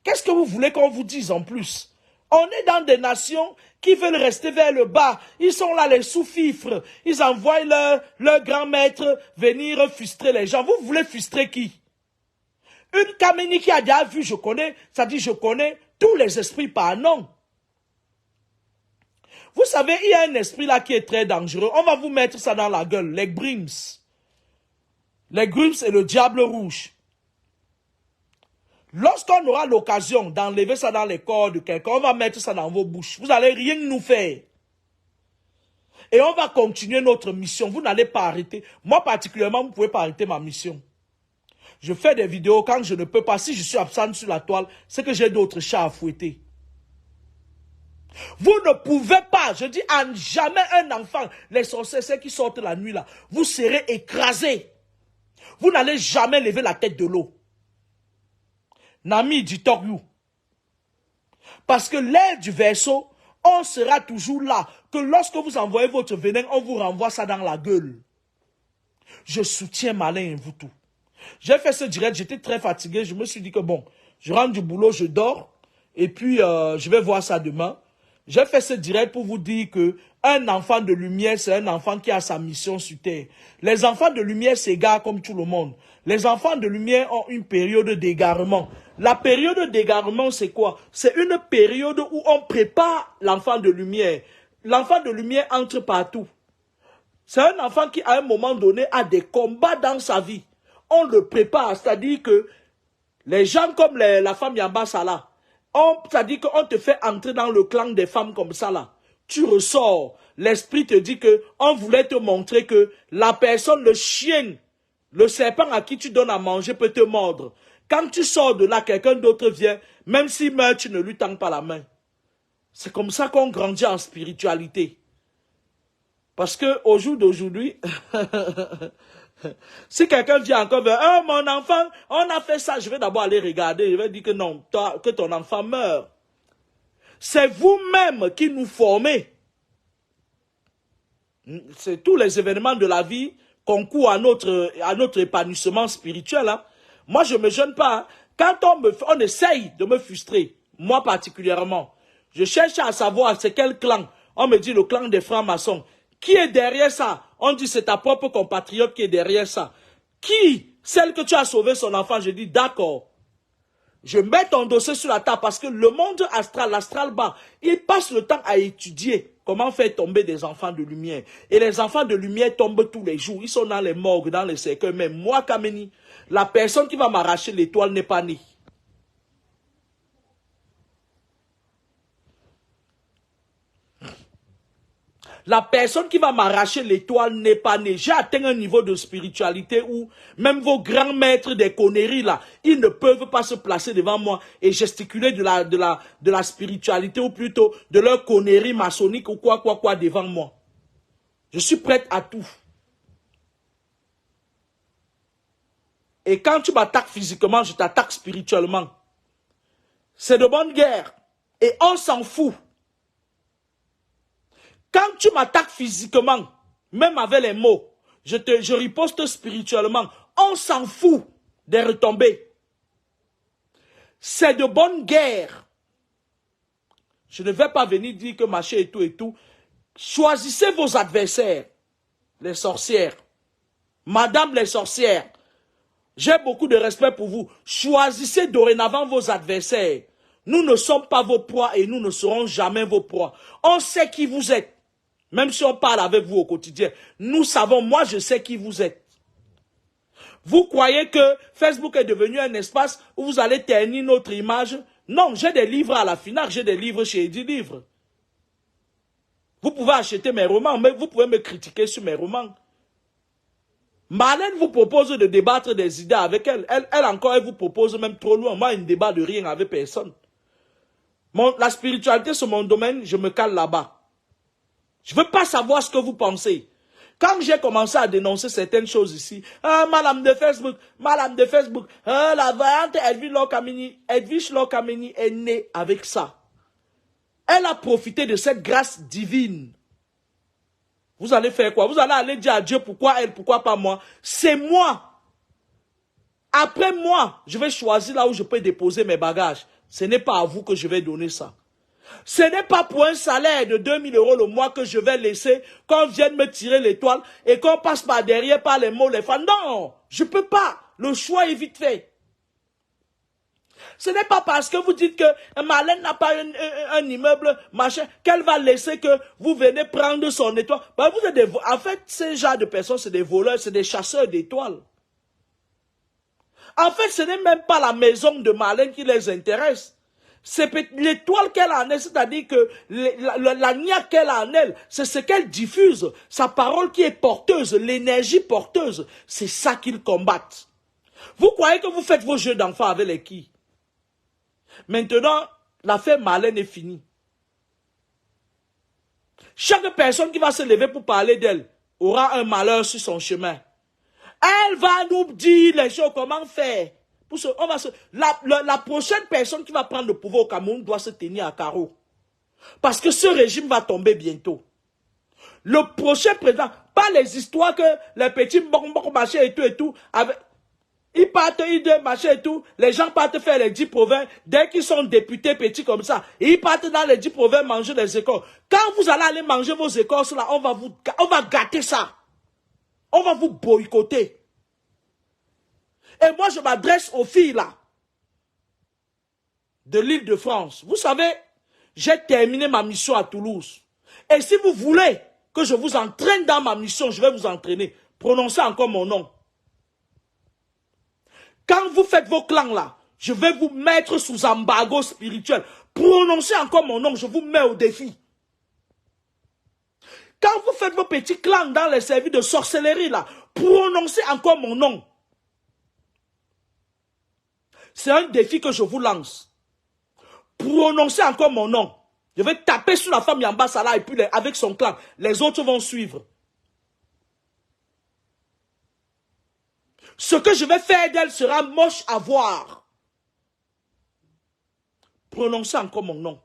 Qu'est-ce que vous voulez qu'on vous dise en plus? On est dans des nations qui veulent rester vers le bas. Ils sont là, les sous-fifres. Ils envoient leur grand maître venir frustrer les gens. Vous voulez frustrer qui? Une Kameni qui a déjà vu, je connais, ça dit je connais tous les esprits par nom. Vous savez, il y a un esprit là qui est très dangereux. On va vous mettre ça dans la gueule, les Grims. Les Grims et le diable rouge. Lorsqu'on aura l'occasion d'enlever ça dans les corps de quelqu'un, on va mettre ça dans vos bouches. Vous n'allez rien nous faire. Et on va continuer notre mission. Vous n'allez pas arrêter. Moi particulièrement, vous ne pouvez pas arrêter ma mission. Je fais des vidéos quand je ne peux pas. Si je suis absent sur la toile, c'est que j'ai d'autres chats à fouetter. Vous ne pouvez pas, je dis à jamais un enfant, les sorciers, ceux qui sortent la nuit là, vous serez écrasés. Vous n'allez jamais lever la tête de l'eau. Nami dit Toryou. Parce que l'air du vaisseau, on sera toujours là. Que lorsque vous envoyez votre venin, on vous renvoie ça dans la gueule. Je soutiens Malin et vous tout. J'ai fait ce direct, j'étais très fatigué. Je me suis dit que bon, je rentre du boulot, je dors. Et puis, je vais voir ça demain. J'ai fait ce direct pour vous dire que Un enfant de lumière, c'est un enfant qui a sa mission sur terre. Les enfants de lumière s'égarent comme tout le monde. Les enfants de lumière ont une période d'égarement. La période d'égarement, c'est quoi? C'est une période où on prépare l'enfant de lumière. L'enfant de lumière entre partout. C'est un enfant qui, à un moment donné, a des combats dans sa vie. On le prépare, c'est-à-dire que les gens comme la femme Yamba Sala, c'est-à-dire qu'on te fait entrer dans le clan des femmes comme ça là. Tu ressors, l'esprit te dit que on voulait te montrer que la personne, le chien, le serpent à qui tu donnes à manger peut te mordre. Quand tu sors de là, quelqu'un d'autre vient, même s'il meurt, tu ne lui tends pas la main. C'est comme ça qu'on grandit en spiritualité. Parce que au jour d'aujourd'hui, si quelqu'un vient encore vers, oh mon enfant, on a fait ça, je vais d'abord aller regarder, je vais dire que non, que ton enfant meurt. C'est vous-même qui nous formez. C'est tous les événements de la vie concourent à notre épanouissement spirituel. Hein. Moi, je ne me gêne pas. Hein. Quand on essaye de me frustrer, moi particulièrement, je cherche à savoir c'est quel clan. On me dit le clan des francs-maçons. Qui est derrière ça? On dit c'est ta propre compatriote qui est derrière ça. Qui? Celle que tu as sauvé son enfant. Je dis d'accord. Je mets ton dossier sur la table parce que le monde astral, l'astral bas, il passe le temps à étudier comment faire tomber des enfants de lumière. Et les enfants de lumière tombent tous les jours. Ils sont dans les morgues, dans les cercueils. Mais moi, Kameni, la personne qui va m'arracher l'étoile n'est pas née. La personne qui va m'arracher l'étoile n'est pas née. J'ai atteint un niveau de spiritualité où même vos grands maîtres des conneries là, ils ne peuvent pas se placer devant moi et gesticuler de la spiritualité ou plutôt de leur connerie maçonnique ou quoi devant moi. Je suis prête à tout. Et quand tu m'attaques physiquement, je t'attaque spirituellement. C'est de bonne guerre. Et on s'en fout. Quand tu m'attaques physiquement, même avec les mots, je riposte spirituellement. On s'en fout des retombées. C'est de bonne guerre. Je ne vais pas venir dire que machin et tout. Choisissez vos adversaires, les sorcières. Madame les sorcières, j'ai beaucoup de respect pour vous. Choisissez dorénavant vos adversaires. Nous ne sommes pas vos proies et nous ne serons jamais vos proies. On sait qui vous êtes. Même si on parle avec vous au quotidien, nous savons, moi je sais qui vous êtes. Vous croyez que Facebook est devenu un espace où vous allez ternir notre image? Non, j'ai des livres à la FINAC, j'ai des livres chez Eddy Livre. Vous pouvez acheter mes romans, mais vous pouvez me critiquer sur mes romans. Marlène vous propose de débattre des idées avec elle. Elle encore, elle vous propose même trop loin. Moi, il ne débat de rien avec personne. La spiritualité, c'est mon domaine, je me cale là-bas. Je ne veux pas savoir ce que vous pensez. Quand j'ai commencé à dénoncer certaines choses ici, madame de Facebook, la variante Edwige Lokameni est née avec ça. Elle a profité de cette grâce divine. Vous allez faire quoi? Vous allez aller dire à Dieu pourquoi elle, pourquoi pas moi? C'est moi. Après moi, je vais choisir là où je peux déposer mes bagages. Ce n'est pas à vous que je vais donner ça. Ce n'est pas pour un salaire de 2000 € le mois que je vais laisser qu'on vienne me tirer l'étoile et qu'on passe par derrière par les mots, les fans. Non, je ne peux pas. Le choix est vite fait. Ce n'est pas parce que vous dites que Marlène n'a pas un immeuble, machin, qu'elle va laisser que vous venez prendre son étoile. Ben vous êtes en fait, ces genre de personnes, c'est des voleurs, c'est des chasseurs d'étoiles. En fait, ce n'est même pas la maison de Marlène qui les intéresse. C'est l'étoile qu'elle a en elle, c'est-à-dire que la niaque qu'elle a en elle, c'est ce qu'elle diffuse, sa parole qui est porteuse, l'énergie porteuse, c'est ça qu'ils combattent. Vous croyez que vous faites vos jeux d'enfants avec les qui? Maintenant, l'affaire Marlène est finie. Chaque personne qui va se lever pour parler d'elle aura un malheur sur son chemin. Elle va nous dire les choses, comment faire. La prochaine personne qui va prendre le pouvoir au Cameroun doit se tenir à carreau. Parce que ce régime va tomber bientôt. Le prochain président, pas les histoires que les petits machin et tout, Ils partent, ils de machin et tout. Les gens partent faire les 10 provinces. Dès qu'ils sont députés petits comme ça, ils partent dans les 10 provinces manger des écoles. Quand vous allez aller manger vos écorces là, on va gâter ça. On va vous boycotter. Et moi, je m'adresse aux filles là, de l'Île-de-France. Vous savez, j'ai terminé ma mission à Toulouse. Et si vous voulez que je vous entraîne dans ma mission, je vais vous entraîner. Prononcez encore mon nom. Quand vous faites vos clans là, je vais vous mettre sous embargo spirituel. Prononcez encore mon nom, je vous mets au défi. Quand vous faites vos petits clans dans les services de sorcellerie là, prononcez encore mon nom. C'est un défi que je vous lance. Prononcez encore mon nom. Je vais taper sur la femme Yamba là et puis avec son clan, les autres vont suivre. Ce que je vais faire d'elle sera moche à voir. Prononcez encore mon nom.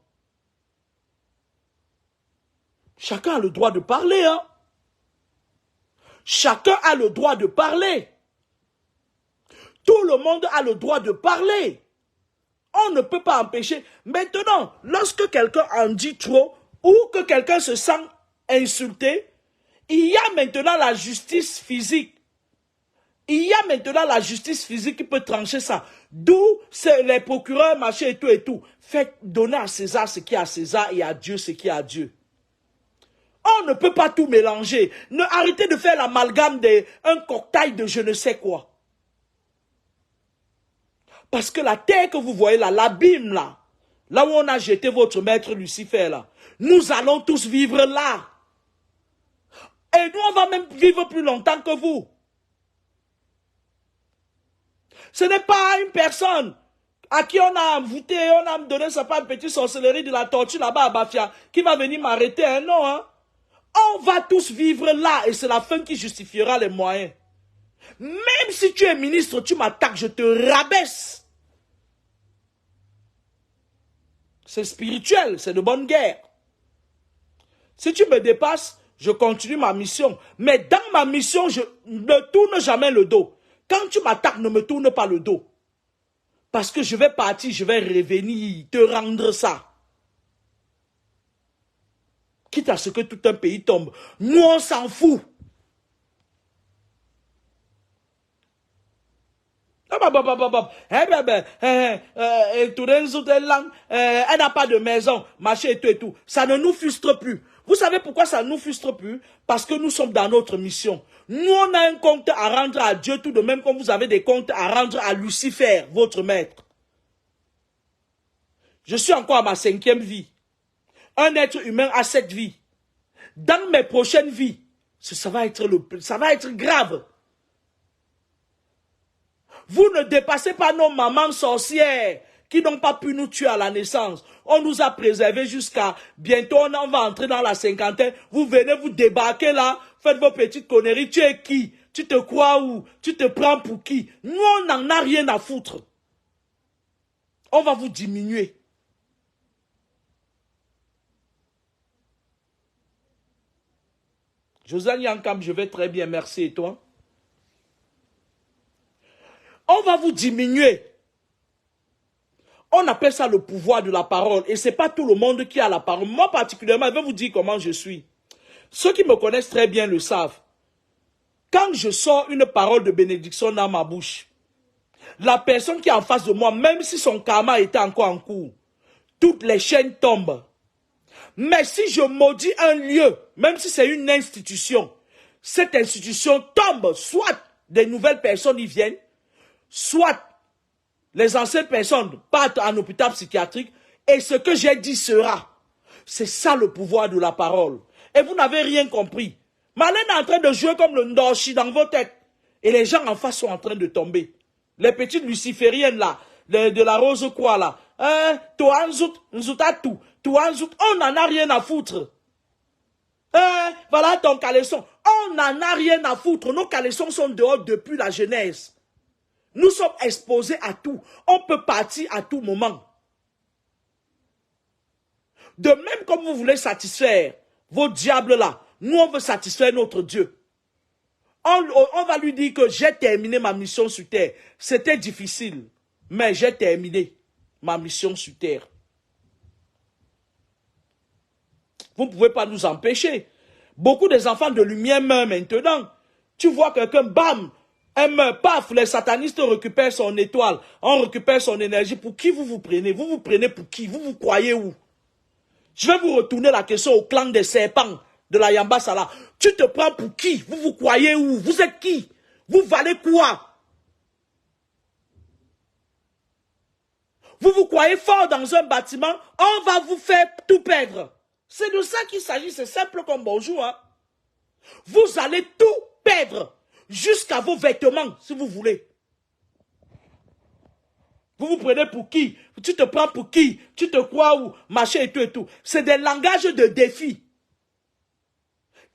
Chacun a le droit de parler, hein. Chacun a le droit de parler. Tout le monde a le droit de parler. On ne peut pas empêcher. Maintenant, lorsque quelqu'un en dit trop ou que quelqu'un se sent insulté, il y a maintenant la justice physique. Il y a maintenant la justice physique qui peut trancher ça. D'où les procureurs, machin et tout et tout. Faites donner à César ce qui est à César et à Dieu ce qui est à Dieu. On ne peut pas tout mélanger. Ne arrêtez de faire l'amalgame d'un cocktail de je ne sais quoi. Parce que la terre que vous voyez là, l'abîme là, là où on a jeté votre maître Lucifer là, nous allons tous vivre là. Et nous on va même vivre plus longtemps que vous. Ce n'est pas une personne à qui on a envoûté, on a donné sa part de petite sorcellerie de la tortue là-bas à Bafia, qui va venir m'arrêter, hein, non, hein. On va tous vivre là et c'est la fin qui justifiera les moyens. Même si tu es ministre, tu m'attaques, je te rabaisse. C'est spirituel, c'est de bonne guerre. Si tu me dépasses, je continue ma mission. Mais dans ma mission, je ne tourne jamais le dos. Quand tu m'attaques, ne me tourne pas le dos. Parce que je vais partir, je vais revenir, te rendre ça. Quitte à ce que tout un pays tombe. Nous, on s'en fout. Elle n'a pas de maison, machin et tout et tout. Ça ne nous frustre plus. Vous savez pourquoi ça ne nous frustre plus? Parce que nous sommes dans notre mission. Nous, on a un compte à rendre à Dieu, tout de même comme vous avez des comptes à rendre à Lucifer, votre maître. Je suis encore à ma 5e vie. Un être humain a 7 vies. Dans mes prochaines vies, ça va être grave. Vous ne dépassez pas nos mamans sorcières qui n'ont pas pu nous tuer à la naissance. On nous a préservés jusqu'à bientôt, on va entrer dans la cinquantaine. Vous venez vous débarquer là, faites vos petites conneries. Tu es qui? Tu te crois où? Tu te prends pour qui? Nous, on n'en a rien à foutre. On va vous diminuer. Josiane Yankam, je vais très bien, merci. Et toi? On va vous diminuer. On appelle ça le pouvoir de la parole. Et ce n'est pas tout le monde qui a la parole. Moi particulièrement, je vais vous dire comment je suis. Ceux qui me connaissent très bien le savent. Quand je sors une parole de bénédiction dans ma bouche, la personne qui est en face de moi, même si son karma était encore en cours, toutes les chaînes tombent. Mais si je maudis un lieu, même si c'est une institution, cette institution tombe. Soit des nouvelles personnes y viennent, soit les anciennes personnes partent en hôpital psychiatrique et ce que j'ai dit sera. C'est ça le pouvoir de la parole. Et vous n'avez rien compris. Malène est en train de jouer comme le Ndoshi dans vos têtes. Et les gens en face sont en train de tomber. Les petites lucifériennes là, de la rose quoi là. On n'en a rien à foutre. Voilà ton caleçon. On n'en a rien à foutre. Nos caleçons sont dehors depuis la jeunesse. Nous sommes exposés à tout. On peut partir à tout moment. De même comme vous voulez satisfaire vos diables là, nous on veut satisfaire notre Dieu. On va lui dire que j'ai terminé ma mission sur terre. C'était difficile, mais j'ai terminé ma mission sur terre. Vous ne pouvez pas nous empêcher. Beaucoup des enfants de lumière meurent maintenant. Tu vois quelqu'un, bam, elle meurt, paf, les satanistes récupèrent son étoile, on récupère son énergie. Pour qui vous vous prenez? Vous vous prenez pour qui? Vous vous croyez où? Je vais vous retourner la question au clan des serpents de la Yambasala. Tu te prends pour qui? Vous vous croyez où? Vous êtes qui? Vous valez quoi? Vous vous croyez fort dans un bâtiment, on va vous faire tout perdre. C'est de ça qu'il s'agit, c'est simple comme bonjour. Hein. Vous allez tout perdre, jusqu'à vos vêtements, si vous voulez. Vous vous prenez pour qui? Tu te prends pour qui? Tu te crois où? Machin et tout et tout. C'est des langages de défi.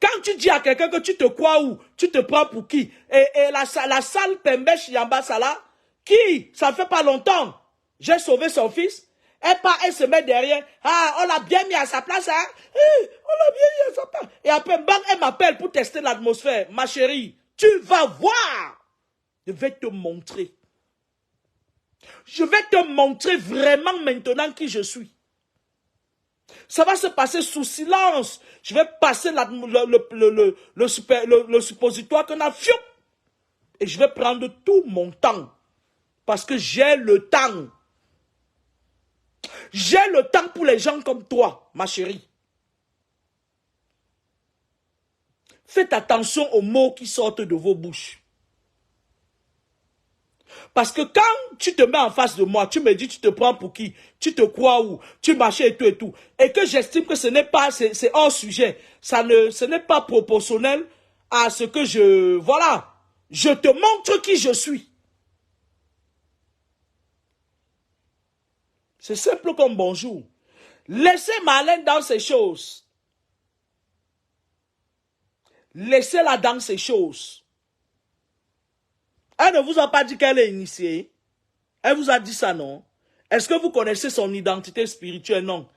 Quand tu dis à quelqu'un que tu te crois où? Tu te prends pour qui? Et la salle Pembesh Yambasala, qui? Ça fait pas longtemps. J'ai sauvé son fils. Elle se met derrière. Ah, on l'a bien mis à sa place. Hein? On l'a bien mis à sa place. Et après, bang, elle m'appelle pour tester l'atmosphère. Ma chérie, tu vas voir. Je vais te montrer. Je vais te montrer vraiment maintenant qui je suis. Ça va se passer sous silence. Je vais passer le suppositoire qu'on a fiou. Et je vais prendre tout mon temps. Parce que j'ai le temps. J'ai le temps pour les gens comme toi, ma chérie. Faites attention aux mots qui sortent de vos bouches. Parce que quand tu te mets en face de moi, tu me dis, tu te prends pour qui? Tu te crois où? Tu marches et tout et tout. Et que j'estime que ce n'est pas, c'est hors sujet. Ce n'est pas proportionnel à ce que voilà. Je te montre qui je suis. C'est simple comme bonjour. Laissez Marlène dans ces choses. Laissez-la dans ces choses. Elle ne vous a pas dit qu'elle est initiée. Elle vous a dit ça, non? Est-ce que vous connaissez son identité spirituelle? Non.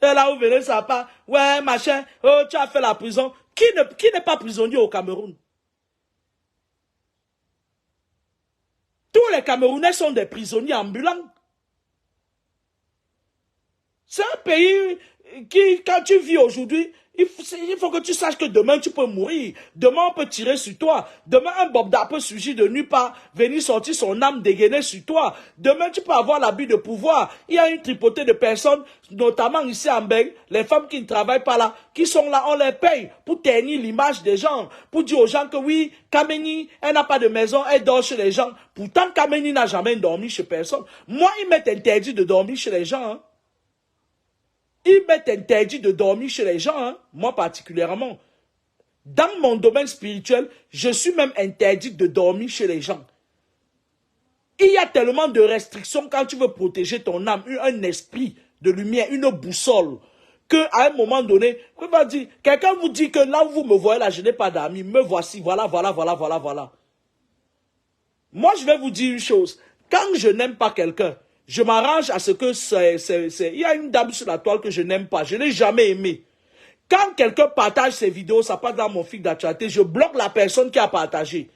Et là, vous verrez ça pas. Ouais, machin. Oh, tu as fait la prison. Qui n'est pas prisonnier au Cameroun? Tous les Camerounais sont des prisonniers ambulants. C'est un pays qui, quand tu vis aujourd'hui, il faut que tu saches que demain tu peux mourir. Demain on peut tirer sur toi. Demain un Bobda peut surgir de nulle part, venir sortir son âme dégainée sur toi. Demain tu peux avoir l'abus de pouvoir. Il y a une tripotée de personnes, notamment ici en Belgique, les femmes qui ne travaillent pas là, qui sont là, on les paye pour ternir l'image des gens. Pour dire aux gens que oui, Kameni, elle n'a pas de maison, elle dort chez les gens. Pourtant Kameni n'a jamais dormi chez personne. Moi, il m'est interdit de dormir chez les gens. Hein. Il m'est interdit de dormir chez les gens, hein, moi particulièrement. Dans mon domaine spirituel, je suis même interdit de dormir chez les gens. Il y a tellement de restrictions quand tu veux protéger ton âme, un esprit de lumière, une boussole, qu'à un moment donné, quelqu'un vous dit que là où vous me voyez là, je n'ai pas d'amis, me voici, voilà. Moi, je vais vous dire une chose. Quand je n'aime pas quelqu'un, je m'arrange à ce que il y a une dame sur la toile que je n'aime pas. Je n'ai jamais aimé. Quand quelqu'un partage ses vidéos, ça passe dans mon fil d'actualité, je bloque la personne qui a partagé.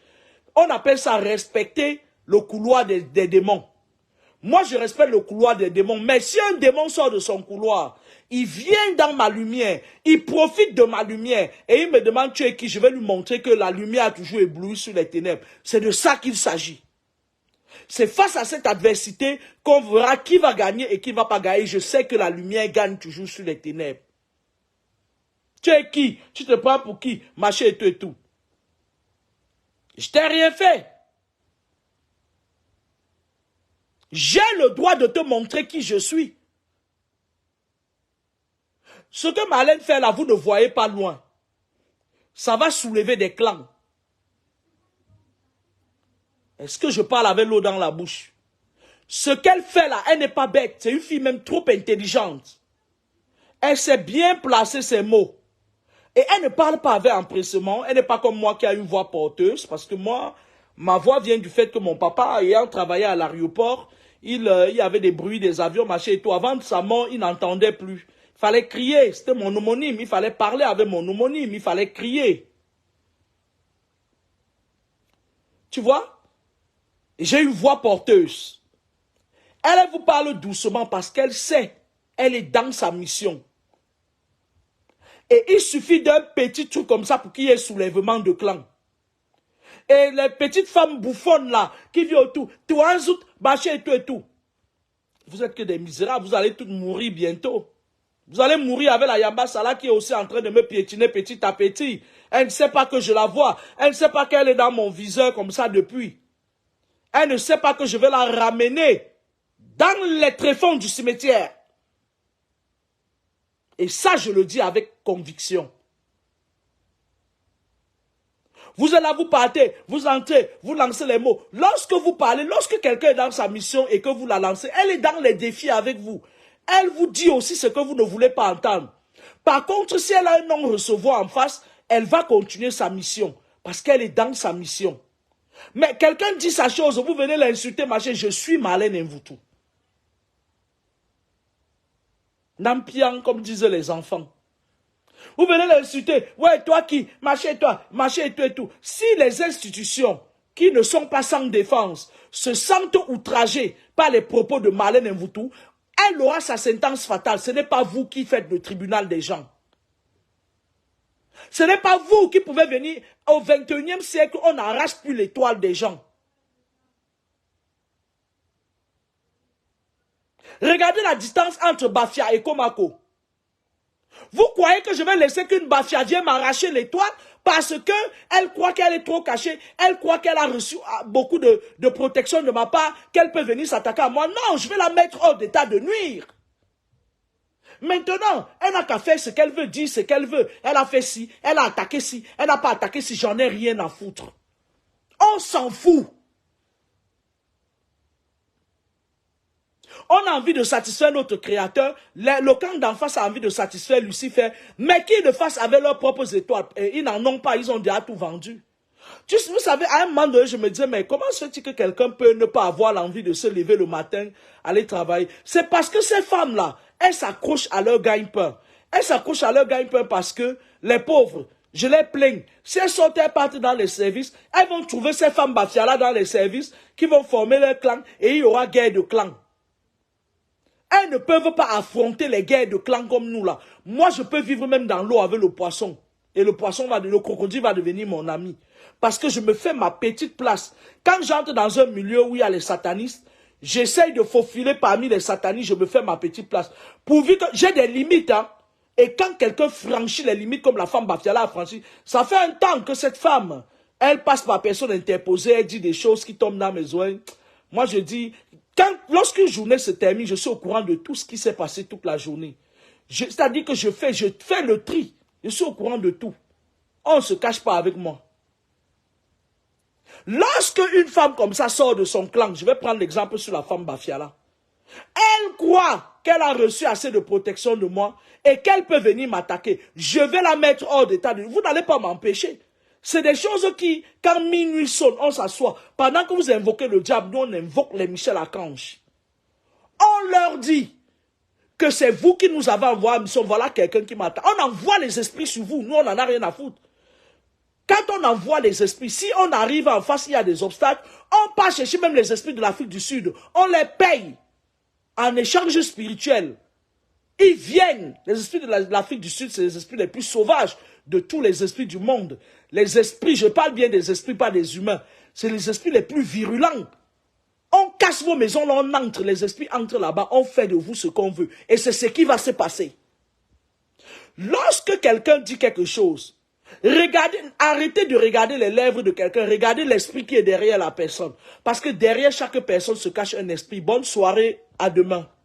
On appelle ça respecter le couloir des démons. Moi, je respecte le couloir des démons. Mais si un démon sort de son couloir, il vient dans ma lumière, il profite de ma lumière et il me demande tu es qui, je vais lui montrer que la lumière a toujours ébloui sur les ténèbres. C'est de ça qu'il s'agit. C'est face à cette adversité qu'on verra qui va gagner et qui ne va pas gagner. Je sais que la lumière gagne toujours sur les ténèbres. Tu es qui? Tu te prends pour qui? Machin et tout et tout. Je t'ai rien fait. J'ai le droit de te montrer qui je suis. Ce que Marlène fait là, vous ne voyez pas loin. Ça va soulever des clans. Est-ce que je parle avec l'eau dans la bouche? Ce qu'elle fait là, elle n'est pas bête. C'est une fille même trop intelligente. Elle sait bien placer ses mots. Et elle ne parle pas avec empressement. Elle n'est pas comme moi qui a une voix porteuse. Parce que moi, ma voix vient du fait que mon papa, ayant travaillé à l'aéroport, il y avait des bruits des avions, machin et tout. Avant de sa mort, il n'entendait plus. Il fallait crier. C'était mon homonyme. Il fallait parler avec mon homonyme. Il fallait crier. Tu vois? J'ai une voix porteuse. Elle vous parle doucement parce qu'elle sait, elle est dans sa mission. Et il suffit d'un petit truc comme ça pour qu'il y ait soulèvement de clan. Et les petites femmes bouffonnes là, qui viennent autour, tu as un zout, bâché et tout. Vous êtes que des misérables, vous allez tous mourir bientôt. Vous allez mourir avec la Yamba Sala qui est aussi en train de me piétiner petit à petit. Elle ne sait pas que je la vois. Elle ne sait pas qu'elle est dans mon viseur comme ça depuis. Elle ne sait pas que je vais la ramener dans les tréfonds du cimetière. Et ça, je le dis avec conviction. Vous êtes là, vous partez, vous entrez, vous lancez les mots. Lorsque vous parlez, lorsque quelqu'un est dans sa mission et que vous la lancez, elle est dans les défis avec vous. Elle vous dit aussi ce que vous ne voulez pas entendre. Par contre, si elle a un non-recevoir en face, elle va continuer sa mission. Parce qu'elle est dans sa mission. Mais quelqu'un dit sa chose, vous venez l'insulter, machin, je suis malin en vous tout. Nampian, comme disaient les enfants. Vous venez l'insulter, ouais, toi qui, machin et tout. Si les institutions qui ne sont pas sans défense se sentent outragées par les propos de Marlène Mvutu, elle aura sa sentence fatale. Ce n'est pas vous qui faites le tribunal des gens. Ce n'est pas vous qui pouvez venir au 21e siècle, on n'arrache plus l'étoile des gens. Regardez la distance entre Bafia et Komako. Vous croyez que je vais laisser qu'une Bafia vienne m'arracher l'étoile parce qu'elle croit qu'elle est trop cachée, elle croit qu'elle a reçu beaucoup de protection de ma part, qu'elle peut venir s'attaquer à moi. Non, je vais la mettre hors d'état de nuire. Maintenant, elle n'a qu'à faire ce qu'elle veut, dire ce qu'elle veut. Elle a fait ci, elle a attaqué ci, elle n'a pas attaqué ci, j'en ai rien à foutre. On s'en fout. On a envie de satisfaire notre créateur. Le camp d'en face a envie de satisfaire Lucifer. Mais qu'ils le fassent avec leurs propres étoiles. Et ils n'en ont pas, ils ont déjà tout vendu. Vous savez, à un moment donné, je me disais, mais comment se fait-il que quelqu'un peut ne pas avoir l'envie de se lever le matin, aller travailler? C'est parce que ces femmes-là, elles s'accrochent à leur gagne-pain. Elles s'accrochent à leur gagne-pain parce que les pauvres, je les plains. Si elles sortent, elles partent dans les services, elles vont trouver ces femmes bafialas dans les services qui vont former leur clan et il y aura guerre de clans. Elles ne peuvent pas affronter les guerres de clans comme nous là. Moi, je peux vivre même dans l'eau avec le poisson. Et le crocodile va devenir mon ami. Parce que je me fais ma petite place. Quand j'entre dans un milieu où il y a les satanistes, j'essaye de faufiler parmi les satanistes, je me fais ma petite place. Pourvu que j'ai des limites, hein. Et quand quelqu'un franchit les limites comme la femme Bafiala a franchi, ça fait un temps que cette femme, elle passe par personne interposée, elle dit des choses qui tombent dans mes oreilles. Moi, je dis, lorsqu'une journée se termine, je suis au courant de tout ce qui s'est passé toute la journée. C'est-à-dire que je fais le tri. Je suis au courant de tout. On ne se cache pas avec moi. Lorsque une femme comme ça sort de son clan, je vais prendre l'exemple sur la femme Bafiala. Elle croit qu'elle a reçu assez de protection de moi et qu'elle peut venir m'attaquer. Je vais la mettre hors d'état. Vous n'allez pas m'empêcher. C'est des choses qui, quand minuit sonne, on s'assoit. Pendant que vous invoquez le diable, nous on invoque les Michel Archange. On leur dit que c'est vous qui nous avez envoyé en mission. Voilà quelqu'un qui m'attaque. On envoie les esprits sur vous. Nous, on n'en a rien à foutre. Quand on envoie les esprits, si on arrive en face, il y a des obstacles, on part chercher même les esprits de l'Afrique du Sud. On les paye en échange spirituel. Ils viennent. Les esprits de l'Afrique du Sud, c'est les esprits les plus sauvages de tous les esprits du monde. Les esprits, je parle bien des esprits, pas des humains. C'est les esprits les plus virulents. On casse vos maisons, là, on entre, les esprits entrent là-bas, on fait de vous ce qu'on veut. Et c'est ce qui va se passer. Lorsque quelqu'un dit quelque chose, arrêtez de regarder les lèvres de quelqu'un, regardez l'esprit qui est derrière la personne. Parce que derrière chaque personne se cache un esprit. Bonne soirée, à demain.